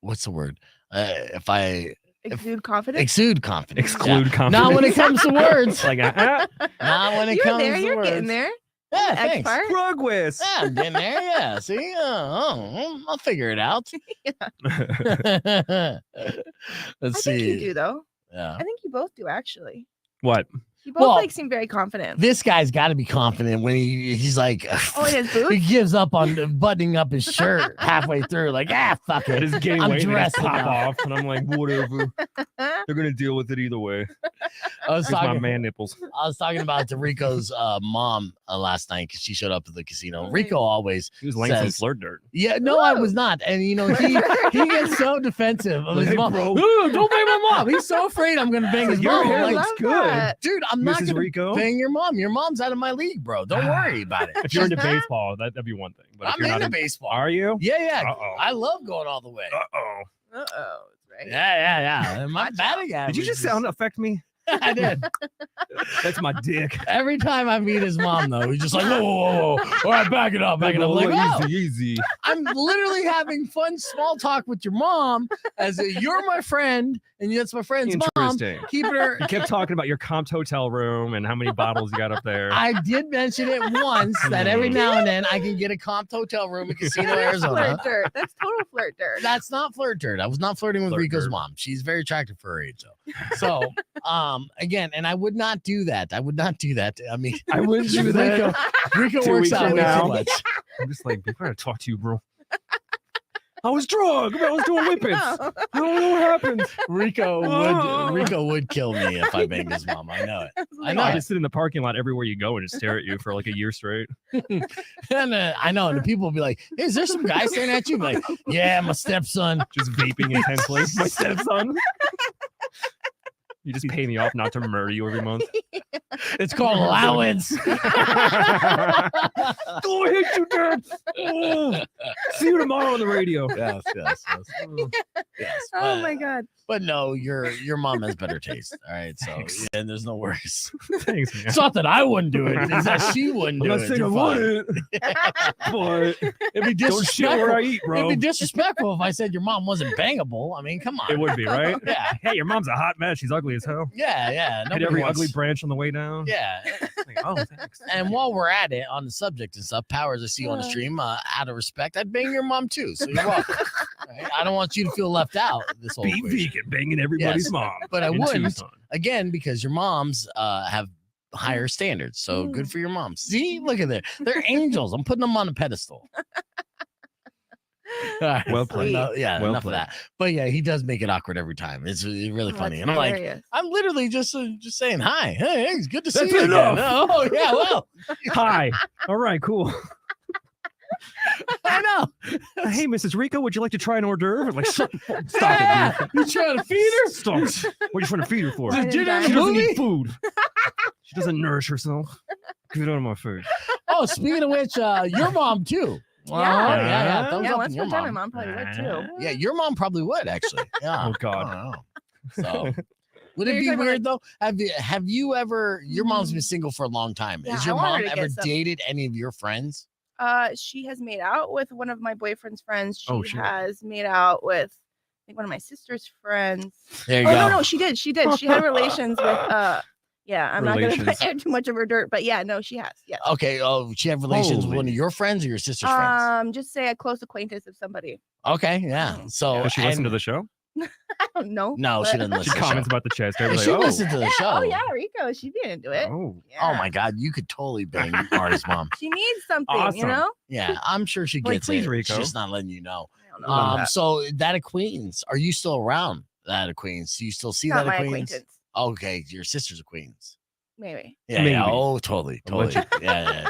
what's the word? If I Exude confidence. exude confidence. Exclude confidence. Not when it comes to words. Like, Not when it You're comes there. to You're words. getting there. Yeah, X thanks. part. Progress. Yeah, I'm getting there. Yeah, see, I'll figure it out. Let's I see. think you do though. Yeah. I think you both do actually. What? You both Well, seem very confident. This guy's got to be confident when he's like, Oh, in his boots? he gives up on buttoning up his shirt halfway through, like, fuck At it. his game I'm weight and dressed just pop enough. off. And I'm like, whatever. They're going to deal with it either way. I was Here's my talking, man nipples. I was talking about to Rico's mom last night because she showed up at the casino. Rico always He was laying some says, flirt dirt. yeah, no, I was not. And he gets so defensive of his Hey, mom. bro. "Ooh, don't bang my mom. He's so afraid I'm gonna bang his Your mom. hair I'm looks like, good. that. dude, I'm not Mrs. gonna Rico. bang your mom. Your mom's out of my league, bro. Don't worry about it. If you're into baseball, that'd be one thing. But if I'm you're not into baseball. Are you? Yeah. Uh-oh. I love going all the way. Uh-oh. Uh-oh. Right. Yeah. And my Watch batting average. Did you just is- sound affect me? I did. That's my dick. Every time I meet his mom, though, he's just like, whoa. All right, back it up. I'm like, oh, Easy. I'm literally having fun small talk with your mom as you're my friend and that's my friend's mom. Interesting. Keeping her. You kept talking about your comped hotel room and how many bottles you got up there. I did mention it once that every now and then I can get a comped hotel room in Casino, That's Arizona. flirt dirt. That's total flirt dirt. That's not flirt dirt. I was not flirting with Flirt Rico's dirt. mom. She's very attractive for her age, though. So, again, and I would not do that. I mean, I wouldn't do that. Rico 2 works weeks out from way now. too much. I'm just like, I gotta talk to you, bro. I was drunk. I was doing whippets. I don't know what happened. Rico would kill me if I banged his mom. I know it. I know. I just sit in the parking lot everywhere you go and just stare at you for like a year straight. And I know, and the people will be like, hey, is there some guy staring at you? I'm like, yeah, my stepson. Just vaping intensely. My stepson. You just pay me off not to murder you every month. It's called allowance. Go hit you, Dad. Oh. See you tomorrow on the radio. Yes. Oh my God. But no, your mom has better taste. All right. So yeah, and there's no worries. Thanks, man. It's not that I wouldn't do it. It's that she wouldn't do I'm it. not saying I wouldn't. But It'd be don't shit where I eat, bro. It'd be disrespectful if I said your mom wasn't bangable. I mean, come on. It would be, right? Yeah. Hey, your mom's a hot mess. She's ugly as hell. Yeah. Hit Nobody every wants- ugly branch on the way down. Yeah. Like, oh, thanks. And while we're at it on the subject and stuff, Powers, I see you on the stream. Out of respect, I'd bang your mom too. So you're welcome. Right? I don't want you to feel left out. This whole Be equation. vegan, banging everybody's Yes, mom. but I in wouldn't. Tucson. Again, because your moms have higher standards. So good for your moms. See, look at that. They're angels. I'm putting them on a pedestal. All right. Well played. Well enough played. of that. But yeah, he does make it awkward every time. It's really funny. And I'm like, I'm literally just saying hi. Hey, it's good to see That's you enough. again. Oh yeah, well, Hi. All right, cool. I know. Hey, Mrs. Rico, would you like to try an hors d'oeuvre? Like, stop it, dude. You trying to feed her? Stop. What are you trying to feed her for? Just She dinner doesn't movie? eat food. She doesn't nourish herself. Get out of my food. Oh, speaking of which, your mom too. Yeah. Thumbs Yeah, up once on your upon a time, mom. my mom probably would too. Yeah, your mom probably would actually. Yeah. Oh, God. I don't know. So would it You're be talking about, weird though? Have you ever? Your mom's been single for a long time. Yeah, Has I your want her mom to ever get some. dated any of your friends? She has made out with one of my boyfriend's friends. She Oh, shit. has made out with, I think, one of my sister's friends. There you Oh go. no, she did. She had relations with yeah, I'm not Relations. gonna add too much of her dirt, but yeah, no, she has. Yes. Okay. Oh, she have relations with one of your friends or your sister's friends? Just say a close acquaintance of somebody. Okay. Yeah. So Does she listen and- to the show? I don't know. No, she but- doesn't She listen. to the comments show. about the chest. Yeah, Everybody's she like, listens to the show. Oh yeah, Rico, she'd be into it. Oh. Yeah. Oh my God, you could totally bang Mari's mom. She needs something, you Awesome. know. Yeah, I'm sure she Like, gets please, it. Rico. She's just not letting you know. I don't know. So that acquaintance, are you still around that acquaintance? Do you still see Not that my acquaintance? acquaintance. Okay, your sister's acquaintance. Maybe. Yeah, Maybe. Oh, totally. Yeah.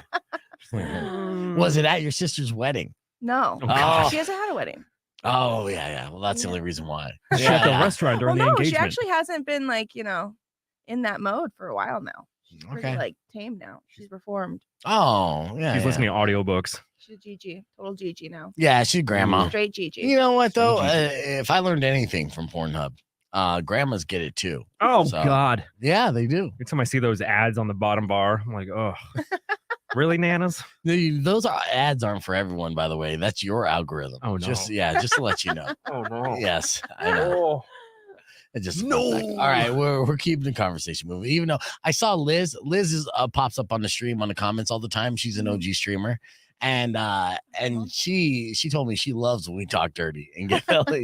Was it at your sister's wedding? No. Oh, gosh. She hasn't had a wedding. Oh, yeah. Well, that's the Yeah. only reason why. She at the Yeah. restaurant during Well, the no, she engagement. actually hasn't been like, in that mode for a while now. She's pretty Okay. like tame now. She's reformed. Oh, yeah. She's listening to audiobooks. She's a Gigi, total Gigi now. Yeah, she's grandma. Straight Gigi. You know what though? Gigi. If I learned anything from Pornhub, grandmas get it too. Oh, So- God. Yeah, they do. Every time I see those ads on the bottom bar, I'm like, oh, really, Nanas? Those ads aren't for everyone, by the way. That's your algorithm. Oh, no. Just to let you know. Oh, no. Yes, I know. Oh. It just all right. We're keeping the conversation moving. Even though I saw Liz is pops up on the stream on the comments all the time. She's an OG streamer, and she told me she loves when we talk dirty and get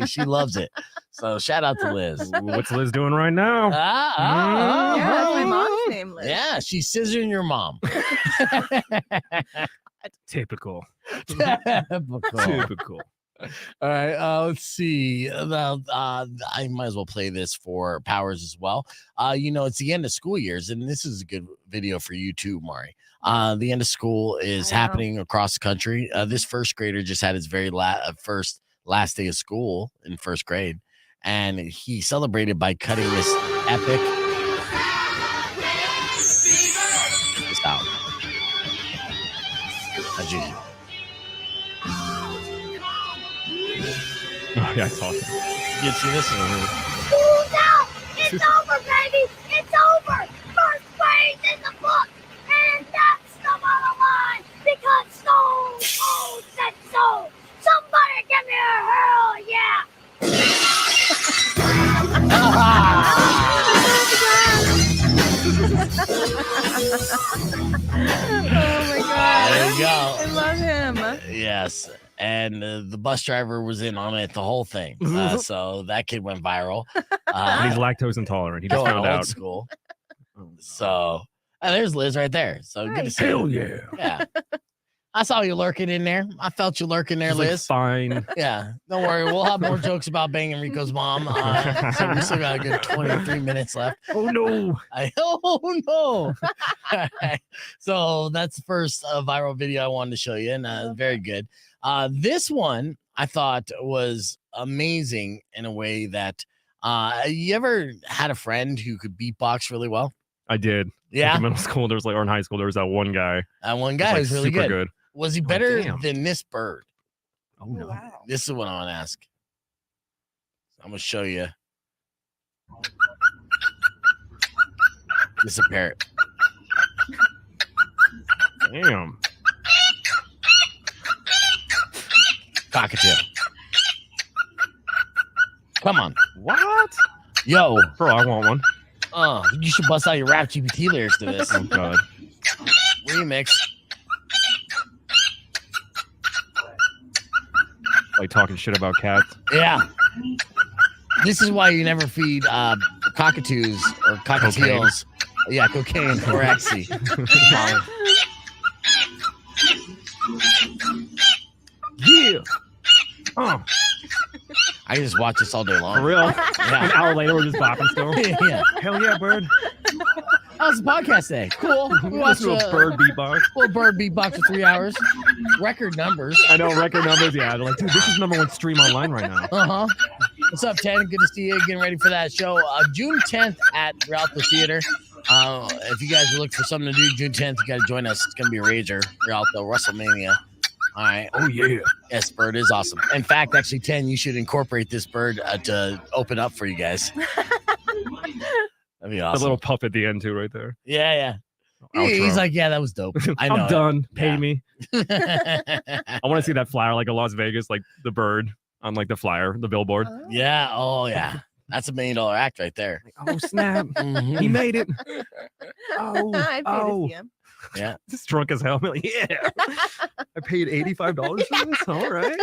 she loves it. So shout out to Liz. What's Liz doing right now? Yeah, that's my mom's name, Liz. Yeah, she's scissoring your mom. Typical. Typical. Typical. All right, let's see. I might as well play this for Powers as well. It's the end of school years, and this is a good video for you too, Mari. The end of school is I know. happening across the country. This first grader just had his very last day of school in first grade, and he celebrated by cutting this epic. This out. How'd you? Oh, yeah, I saw it. You see this? School's out! It's over, baby! It's over! First grade's in the book! And that's the bottom line! Because Stone Cold said so! Somebody give me a hell yeah! Oh my god. There you go. I love him. Yes. And the bus driver was in on it, the whole thing. So that kid went viral. And he's lactose intolerant. He just Going found old out. school. So there's Liz right there. So good to Nice. see. Hell you. yeah. Yeah. I saw you lurking in there. I felt you lurking there, She's like, Liz. fine. Yeah, don't worry. We'll have more jokes about banging Rico's mom. So we still got a good 23 minutes left. Oh no. Oh no. All right. So that's the first viral video I wanted to show you, and very good. This one I thought was amazing in a way that you ever had a friend who could beatbox really well? I did. Yeah. Like in middle school, there was or in high school, there was that one guy. That one He guy was was really super good. Was he better damn. than this bird? Oh no. Wow. This is what I want to ask. I'm gonna show you. This is a parrot. Damn. Cockatoo. Come on. What? Yo. Bro, I want one. You should bust out your rap GPT lyrics to this. Oh god. Remix. Like talking shit about cats. Yeah. This is why you never feed cockatoos or cockatiels. Yeah, cocaine or ecstasy. Yeah. I just watch this all day long. For real. Yeah. An hour later, we're just bopping still. Yeah. Hell yeah, bird. That was the podcast day. Cool. We watched Listen to a bird beatbox. little bird beatbox for 3 hours. Record numbers. I know record numbers. Yeah, they're like, dude, this is #1 stream online right now. Uh-huh. What's up, Ted? Good to see you. Getting ready for that show. June 10th at Rialto Theater. If you guys are looking for something to do June 10th, you got to join us. It's going to be a rager. Rialto, WrestleMania. All right. Oh yeah. Yes, bird is awesome. In fact, actually, 10, you should incorporate this bird to open up for you guys. That'd be The awesome. little pup at the end too, right there. Yeah. Outro. He's like, yeah, that was dope. I know. I'm done. Pay Yeah. me. I want to see that flyer like a Las Vegas, like the bird on like the flyer, the billboard. Yeah. Oh, yeah. That's $1 million act right there. Oh snap! Mhm. He made it. Oh, I paid oh. to see him. Just drunk as hell. I'm like, yeah. I paid $85 for this. All right.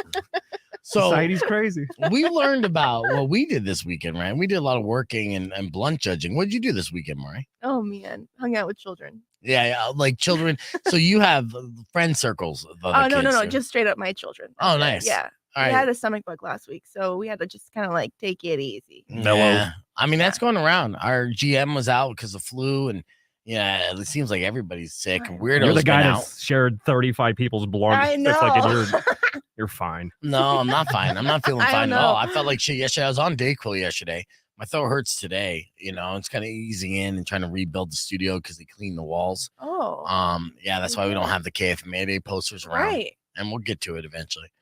So Society's crazy. we learned about what we did this weekend, right? We did a lot of working and blunt judging. What did you do this weekend, Mari? Oh man, hung out with children. Yeah, like children. So you have friend circles. Of other Oh no, kids, or- just straight up my children. Oh, That's it. nice. Yeah, All we right. had a stomach bug last week, so we had to just kind of like take it easy. Mellow. Yeah. I mean, that's going around. Our GM was out because of flu, and yeah, it seems like everybody's sick. Right. Weirdos You're the guy been that out. shared 35 people's blunt. I It's like, and know. you're fine. No, I'm not fine. I'm not feeling I fine don't at all. know. I felt like shit yesterday. I was on Dayquil yesterday. My throat hurts today. You know, it's kind of easing in and trying to rebuild the studio because they cleaned the walls. Oh, Yeah, that's why we don't have the KFMA Day posters around. right. And we'll get to it eventually.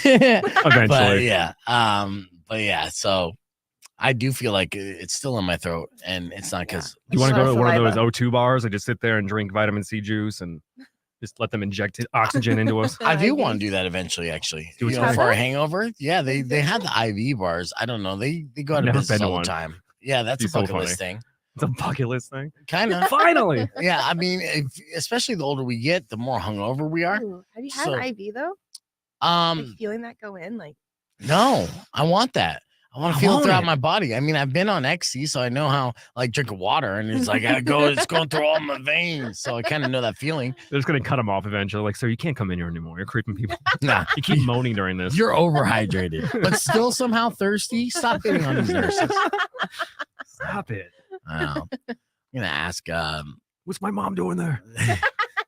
Eventually. But yeah, so I do feel like it's still in my throat, and it's not because Do you want to go to one of Saliva. those O2 bars and just sit there and drink vitamin C juice and just let them inject oxygen into us? I do IVs. want to do that eventually. Actually, Do you it know, for for a that? hangover. Yeah, they had the IV bars. I don't know. They go out of Never business been to all the one. time. Yeah, that's It's a so bucket list funny. thing. It's a bucket list thing. Kind of. Finally. Yeah, I mean, especially the older we get, the more hungover we are. Ooh, have you had So, an IV though? Like feeling that go in, like No, I want that. I want I to feel it want throughout it. my body. I mean, I've been on ecstasy, so I know how like drinking water, and it's like it's going through all my veins. So I kind of know that feeling. They're just gonna cut them off eventually. Like, sir, you can't come in here anymore. You're creeping people. Nah, You keep moaning during this. you're overhydrated, but still somehow thirsty. Stop hitting on these nurses. Stop it. I'm gonna ask. What's my mom doing there?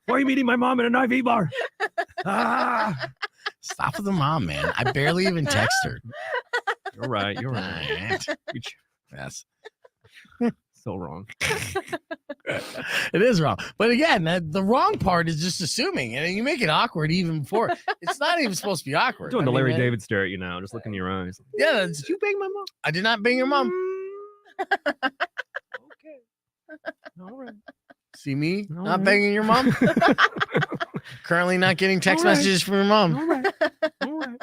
Why are you meeting my mom in an IV bar? Ah, Stop with the mom, man. I barely even text her. you're right. You're All right. right. You're Yes. so wrong. It is wrong. But again, the wrong part is just assuming, and you make it awkward even before. It's not even supposed to be awkward. Doing I the mean, Larry David stare at you now. Just look in your eyes. Yeah, Did you bang my mom? I did not bang your mom. Okay. All right. See me All not right. banging your mom. Currently not getting text All right. messages from your mom. All right. All right.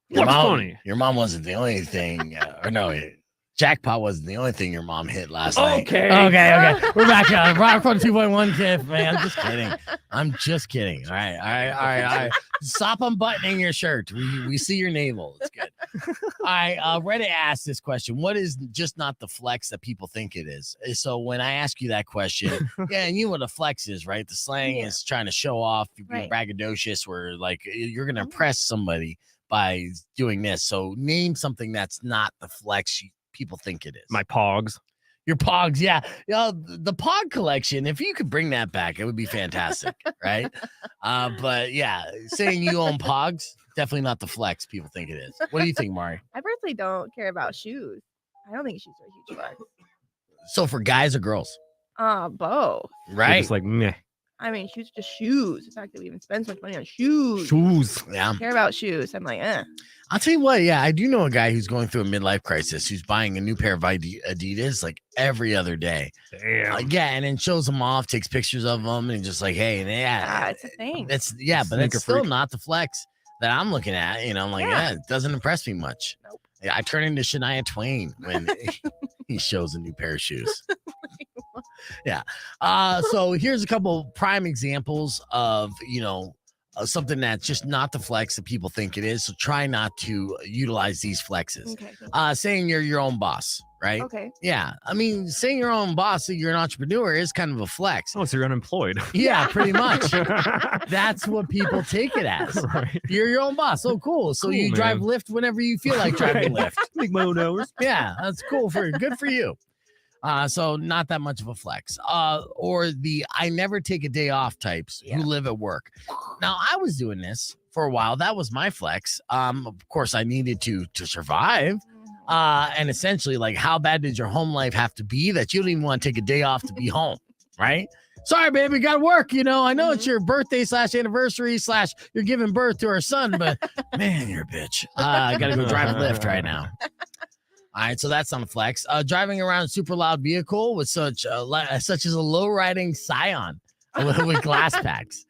Your What's mom, funny? Your mom wasn't the only thing, or no, Jackpot wasn't the only thing your mom hit last night. Okay. Okay. We're back on Rock 2.1 Kiff, man. I'm just kidding. I'm just kidding. All right. Stop unbuttoning your shirt. We see your navel. It's good. All right. Reddit asked this question. What is just not the flex that people think it is? So when I ask you that question, yeah, and you know what a flex is, right? The slang is trying to show off, being braggadocious, where like you're gonna impress somebody by doing this. So name something that's not the flex people think it is. My pogs. Your pogs, yeah. The pog collection, if you could bring that back, it would be fantastic, right? But yeah, saying you own pogs, definitely not the flex people think it is. What do you think, Mari? I personally don't care about shoes. I don't think shoes are a huge flex. So for guys or girls? Both. You're Right? just like meh. I mean, shoes are just shoes. The fact that we even spend so much money on shoes. Shoes. Yeah. I care about shoes. I'm like, I'll tell you what, yeah, I do know a guy who's going through a midlife crisis who's buying a new pair of Adidas like every other day. Damn. Yeah, and then shows them off, takes pictures of them, and just like, hey, yeah, it's a thing. But Sneaker it's still freak. not the flex that I'm looking at. You know, I'm like, yeah, it doesn't impress me much. Nope. Yeah, I turn into Shania Twain when he shows a new pair of shoes. Yeah. So here's a couple prime examples of, something that's just not the flex that people think it is. So try not to utilize these flexes. Okay. Saying you're your own boss, right? Okay. Yeah. I mean, saying your own boss, that you're an entrepreneur is kind of a flex. Oh, so you're unemployed. Yeah, pretty much. That's what people take it as. Right. You're your own boss. Oh, cool. So Cool, you drive man. Lyft whenever you feel like driving Lyft. Make my own hours. Yeah, that's cool. Good for you. So not that much of a flex. Or the I never take a day off types who live at work. Now I was doing this for a while. That was my flex. Of course I needed to survive. And essentially, like, how bad did your home life have to be that you don't even want to take a day off to be home, right? Sorry, baby, got to work. I know it's your birthday / anniversary / you're giving birth to our son, but man, you're a bitch. I got to go drive a Lyft right now. All right, so that's on flex. Driving around a super loud vehicle with such as a low riding Scion with glass packs.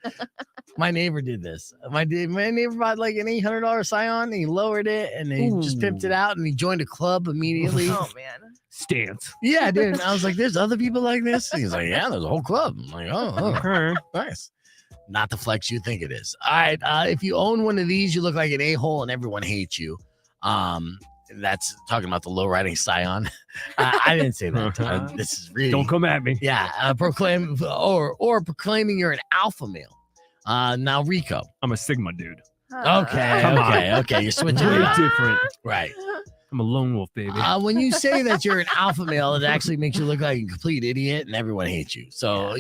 My neighbor did this. My neighbor bought like an $800 Scion. And he lowered it and he just pimped it out and he joined a club immediately. Oh man. Stance. Yeah, dude. I was like, "There's other people like this." He's like, "Yeah, there's a whole club." I'm like, "Oh, Okay. nice." Not the flex you think it is. All right. If you own one of these, you look like an a-hole and everyone hates you. That's talking about the low riding Scion. I didn't say that. This is really Don't come at me. yeah. Proclaiming you're an alpha male. Now Rico. I'm a Sigma dude. Okay. You're switching Way it up. different. Right. I'm a lone wolf, baby. When you say that you're an alpha male, it actually makes you look like a complete idiot and everyone hates you. So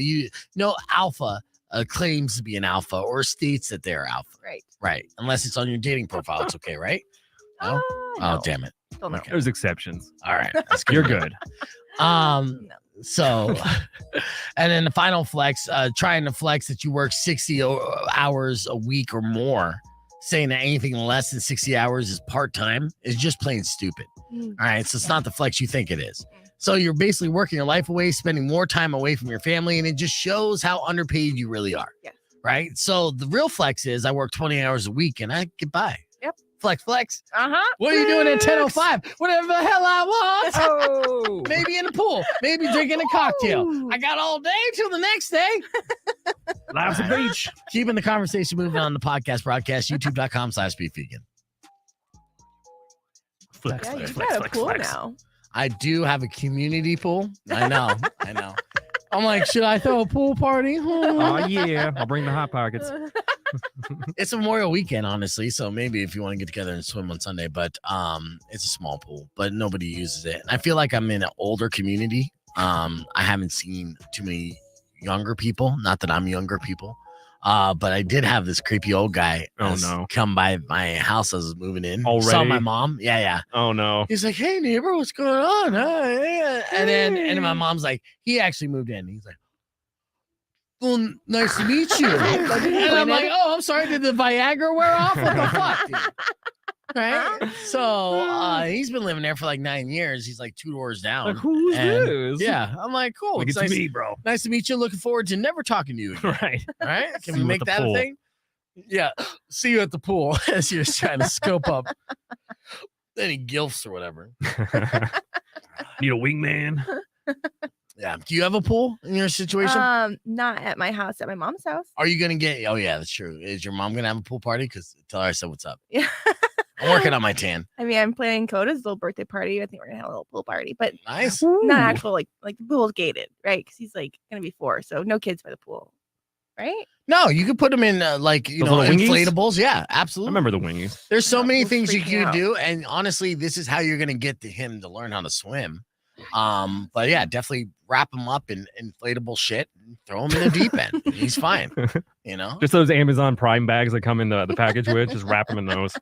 alpha claims to be an alpha or states that they're alpha. Right. Unless it's on your dating profile, it's okay, right? No? No. Oh, damn it. Don't know. Okay. There's exceptions. All right. That's good. You're good. So, and then the final flex, trying to flex that you work 60 hours a week or more, saying that anything less than 60 hours is part-time is just plain stupid. All right. So it's not the flex you think it is. So you're basically working your life away, spending more time away from your family, and it just shows how underpaid you really are. Yeah. Right. So the real flex is I work 20 hours a week and I get by. Yep. Flex. Uh-huh. What are you doing at 10:05? Whatever the hell I want. Oh. Maybe in the pool. Maybe drinking a cocktail. I got all day till the next day. Life's a beach. Keeping the conversation moving on the podcast broadcast, youtube.com/beefvegan. Flex, Yeah, flex, you flex, got a flex, pool flex. now. I do have a community pool. I know. I'm like, should I throw a pool party? Oh, yeah. I'll bring the hot pockets. It's Memorial weekend, honestly. So maybe if you want to get together and swim on Sunday, but it's a small pool, but nobody uses it. And I feel like I'm in an older community. I haven't seen too many younger people. Not that I'm younger people. But I did have this creepy old guy come by my house as I was moving in. Already? Saw my mom. Yeah. Oh, no. He's like, "Hey neighbor, what's going on?" And then my mom's like, he actually moved in. He's like, "Well, nice to meet you." And I'm like, "Oh, I'm sorry. Did the Viagra wear off? What the fuck, dude?" Right? So he's been living there for like 9 years. He's like 2 doors down. Like, who's And, this? Yeah. I'm like, cool. Like, it's nice, me, bro. nice to meet you. Looking forward to never talking to you again. Right. All right. Can See we you at make the that pool. a thing? Yeah. See you at the pool as you're trying to scope up any gilfs or whatever. Need a wingman. Yeah. Do you have a pool in your situation? Not at my house, at my mom's house. Are you gonna get? Oh yeah, that's true. Is your mom gonna have a pool party? Because tell her I said what's up. Yeah. I'm working on my tan. I mean, I'm planning Coda's little birthday party. I think we're gonna have a little pool party, but Nice. not actual like the pool's gated, right? Because he's like gonna be 4, so no kids by the pool, right? No, you could put them in like Those little wingies? inflatables. Yeah, I absolutely. remember the wingies. There's so Yeah, many we'll things you freak me can out. do, and honestly, this is how you're gonna get him to learn how to swim. But yeah, definitely wrap him up in inflatable shit and throw him in the deep end. He's fine. Just those Amazon Prime bags that come in the package with, just wrap them in those.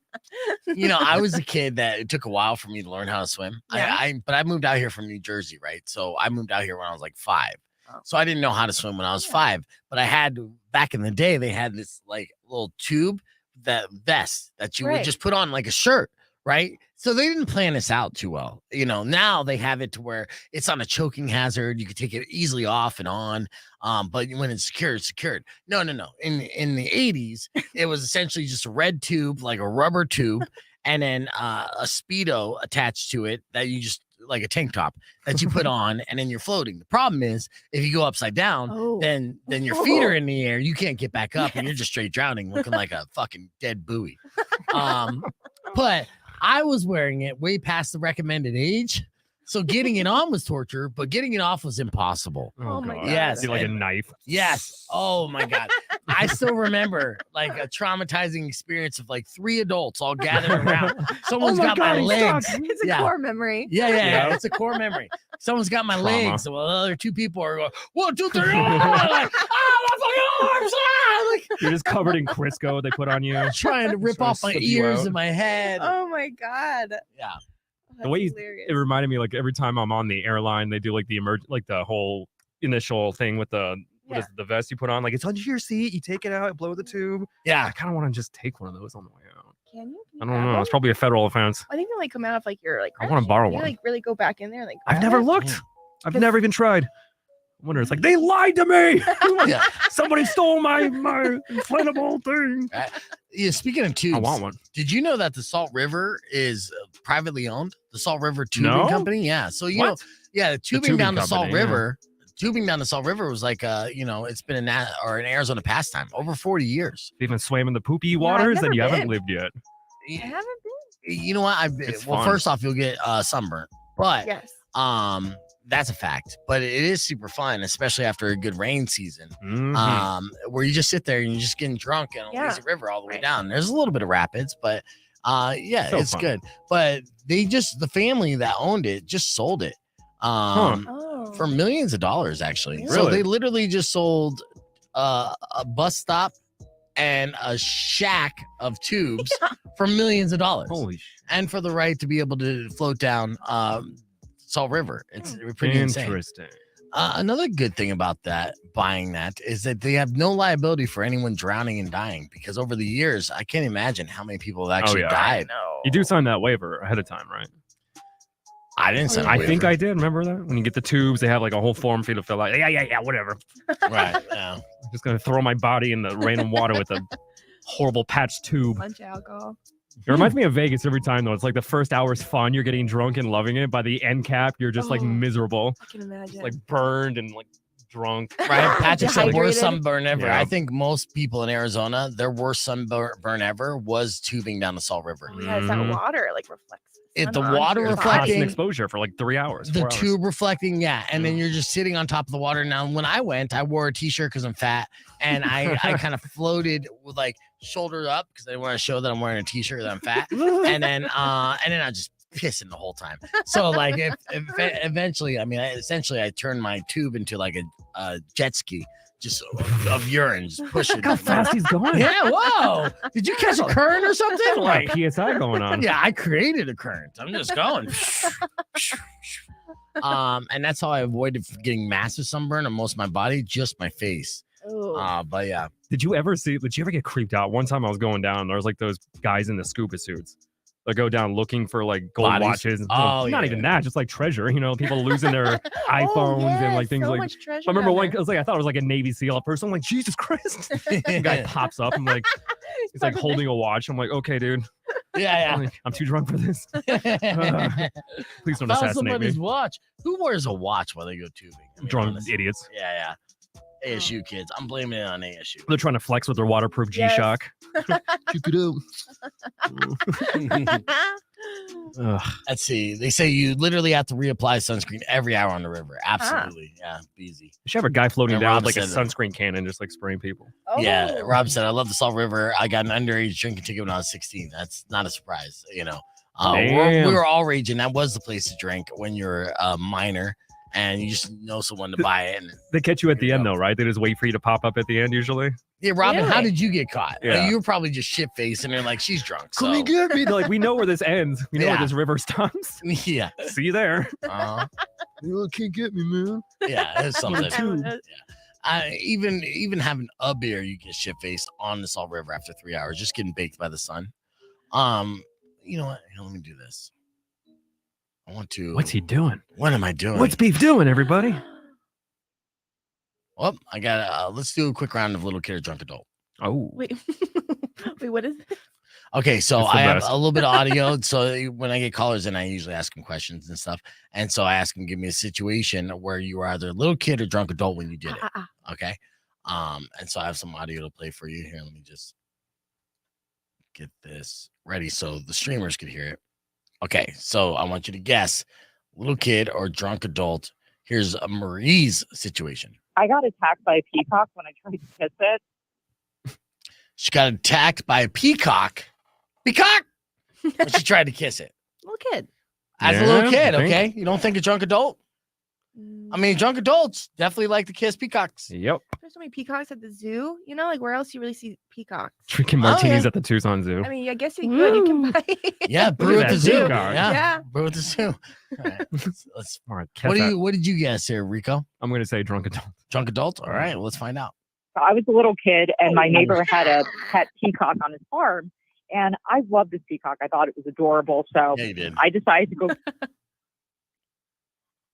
I was a kid that it took a while for me to learn how to swim. Yeah. But I moved out here from New Jersey, right? So I moved out here when I was like 5. Oh. So I didn't know how to swim when I was 5. But I had back in the day, they had this like little tube, that vest that you would Right. just put on like a shirt, right? So they didn't plan this out too well. Now they have it to where it's on a choking hazard. You can take it easily off and on. But when it's secured, it's secured. No. In the 80s, it was essentially just a red tube, like a rubber tube, and then a Speedo attached to it that you just like a tank top that you put on, and then you're floating. The problem is if you go upside down, then your feet are in the air. You can't get back up, and you're just straight drowning, looking like a fucking dead buoy. But I was wearing it way past the recommended age. So getting it on was torture, but getting it off was impossible. Oh my God. Yes. Like a knife. Yes. Oh my God. I still remember like a traumatizing experience of like 3 adults all gathered around. Someone's got my legs. It's a Yeah. core memory. Yeah. It's a core memory. Someone's got my Trauma. legs. Well, the other 2 people are going, 1, 2, 3. Oh, like, my fucking arms. Like, You're just covered in Crisco they put on you. trying to rip Trying to off my slip you ears out. and my head. Oh my God. Yeah. That's The way hilarious. it reminded me, like every time I'm on the airline, they do like the whole initial thing with the what is it, the vest you put on. Like it's under your seat, you take it out, blow the tube. I Yeah. kind of want to just take one of those on the way out. Can you? I don't know. It's probably a federal offense. I think they like come out of like your like. I wanna crouching. borrow Can you, one. like really go back in there. Like I've grab never it? looked. I've Cause- never even tried. I wonder. It's like they lied to me. Yeah. Somebody stole my inflatable thing. Yeah. Speaking of tubes, I want one. did you know that the Salt River is privately owned? The Salt River Tubing No? Company? Yeah. So, you know, What? yeah, the tubing tubing down the Salt company, yeah. River. Tubing down the Salt River was like, it's been an Arizona pastime over 40 years. Even swam in the poopy I've waters, then never you haven't been. lived yet. I haven't been. You know what? It's Well, fun. first off, you'll get sunburnt, but Yes. that's a fact. But it is super fun, especially after a good rain season. Mhm. Where you just sit there and you're just getting drunk and Yeah. lazy river all the way Right. down. There's a little bit of rapids, but yeah, So it's fun. good. But the family that owned it just sold it Oh. for millions of dollars, actually. So Really? they literally just sold a bus stop and a shack of tubes for millions of dollars, Holy shit. and for the right to be able to float down Salt River. It's pretty insane. Interesting. Another good thing about buying that is that they have no liability for anyone drowning and dying, because over the years, I can't imagine how many people have actually yeah. died. No. You do sign that waiver ahead of time, right? I didn't sign a I think waiver. I did. Remember that? When you get the tubes, they have like a whole form for you to fill out. Yeah, whatever. Right. Yeah. I'm just going to throw my body in the random water with a horrible patch tube. Bunch of alcohol. It reminds me of Vegas every time, though. It's like the first hour's fun. You're getting drunk and loving it. By the end cap, you're just like Oh. miserable. I can imagine. Just like burned and like drunk. Right. Patrick said worst Dehydrated. sunburn ever. Yeah. I think most people in Arizona, their worst sunburn ever was tubing down the Salt River. Oh, yeah, it's that Mhm. water like reflects. It- sun the onto water your It's body. reflecting- constant exposure for like 3 hours. The 4 hours. tube reflecting, yeah. And then Yeah. you're just sitting on top of the water. Now, when I went, I wore a t-shirt because I'm fat, and I kind of floated with like shoulder up because I want to show that I'm wearing a t-shirt that I'm fat. and then I just pissing the whole time. So like if eventually, I mean, essentially I turned my tube into like a jet ski, just of urine, just pushing. Look how fast he's going. Yeah, whoa. Did you catch a current or something? Like Like, PSI going on. yeah, I created a current. I'm just going. And that's how I avoided getting massive sunburn on most of my body, just my face. Oh. But yeah. Did you ever get creeped out? One time I was going down, there was like those guys in the scuba suits that go down looking for like gold Bodies? watches. Oh, Not yeah. even that, just like treasure, people losing their iPhones and like things so like much treasure I remember down one, there. I thought it was like a Navy SEAL at first. I'm like, Jesus Christ. The guy pops up. I'm like, he's like holding a watch. I'm like, okay, dude. Yeah, I'm too drunk for this. yeah. Please don't Found assassinate somebody's me. watch. Who wears a watch while they go tubing? I mean, Drunk honestly. idiots. Yeah. ASU kids. I'm blaming it on ASU. They're trying to flex with their waterproof Yes. G-Shock. Check it out. Ugh. Let's see. They say you literally have to reapply sunscreen every hour on the river. Absolutely. Yeah, easy. You should have a guy floating And down Rob with like a said that. sunscreen cannon, just like spraying people. Yeah, Oh. Rob said, I love the Salt River. I got an underage drinking ticket when I was 16. That's not a surprise, you know. We Damn. were all raging. That was the place to drink when you're a minor and you just know someone to buy it. And They catch you at Here the you end, go. though, right? They just wait for you to pop up at the end, usually. yeah, Robin, how Really? did you get caught? Yeah. You were probably just shit faced and they're like, she's drunk. So Come and get me. They're like, we know where this ends. We know Yeah. where this river stops. yeah. See you there. You can't get me, man. Yeah, it's something. Even having a beer, you get shit faced on the Salt River after 3 hours, just getting baked by the sun. You know what? Here, let me do this. I want to. What's he doing? What am I doing? What's Beef doing, everybody? Well, I got. Let's do a quick round of little kid or drunk adult. Oh. Wait, what is it? Okay, so It's the I have best. a little bit of audio. So when I get callers in, I usually ask them questions and stuff. And so I ask them, give me a situation where you were either a little kid or drunk adult when you did it. Okay. And so I have some audio to play for you here. Let me just get this ready so the streamers can hear it. Okay, so I want you to guess little kid or drunk adult. Here's a Marie's situation. I got attacked by a peacock when I tried to kiss it. She got attacked by a peacock. Peacock! When she tried to kiss it. Little kid. As a Yeah, little kid, I think. okay? You don't think a drunk adult? I mean, drunk adults definitely like to kiss peacocks. Yep. There's so many peacocks at the zoo. You know, like where else you really see peacocks? Drinking Oh, martinis yeah. at the Tucson Zoo. I mean, I guess you could. You can buy. Yeah, brew Look at at the that zoo. peacock. Yeah, Yeah. brew at the zoo. All right, let's All right, what did you guess here, Rico? I'm going to say drunk adult. Drunk adult? All right, let's find out. So I was a little kid, and my neighbor had a pet peacock on his farm. And I loved this peacock. I thought it was adorable. So Yeah, you did. I decided to go.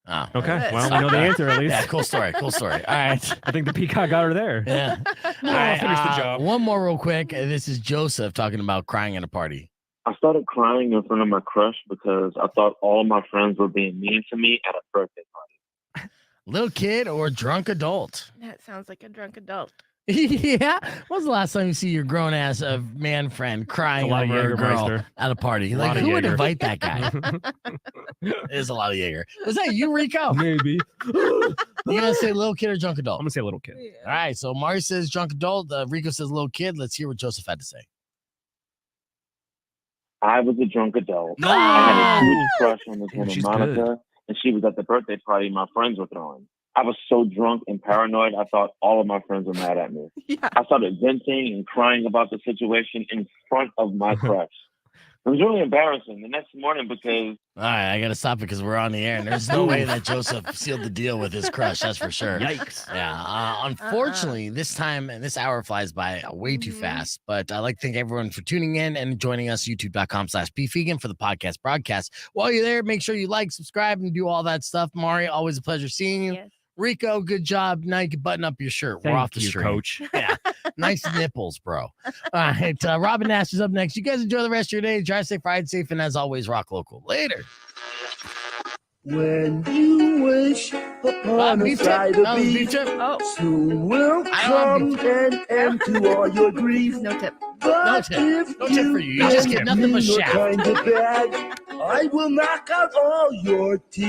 Oh, Okay. it. Well, we know the answer at least. yeah, cool story. Cool story. All right. I think the peacock got her there. Yeah. All right, finish the job. One more real quick. This is Joseph talking about crying at a party. I started crying in front of my crush because I thought all my friends were being mean to me at a birthday party. Little kid or drunk adult? That sounds like a drunk adult. Yeah. When was the last time you see your grown ass man friend crying A lot of over a girl Jägermeister. at a party? A Like, lot of who would Jaeger. invite that guy? There's a lot of Jaeger. Was that you, Rico? Maybe. You gonna say little kid or drunk I'm adult? going to say a little kid. All right. So Mari says drunk adult. Rico says little kid. Let's hear what Joseph had to say. I was a drunk adult. No! I had a huge crush on this Damn, woman, she's Monica, and she was at the birthday party my friends were throwing. I was so drunk and paranoid, I thought all of my friends were mad at me. Yeah. I started venting and crying about the situation in front of my crush. It was really embarrassing the next morning because All right, I gotta stop it because we're on the air, and there's no way that Joseph sealed the deal with his crush. That's for sure. Yikes. Yeah. Unfortunately, this time and this hour flies by way too fast. But I'd like to thank everyone for tuning in and joining us. YouTube.com/beefvegan for the podcast broadcast. While you're there, make sure you like, subscribe, and do all that stuff. Mari, always a pleasure seeing you. Yes. Rico, good job. Now you can button up your shirt. We're off the you, stream. coach. Yeah. Nice nipples, bro. All right. Robin Nash is up next. You guys enjoy the rest of your day. Drive safe, ride safe, and as always, rock local. Later. When you wish upon a Beef tip. side No, of beef beef, tip. Oh, soon will I don't come have an end to all your grief. no tip. But tip. if No tip for you. You just get nothing but you're shaft. kind of bad, I will knock out all your teeth.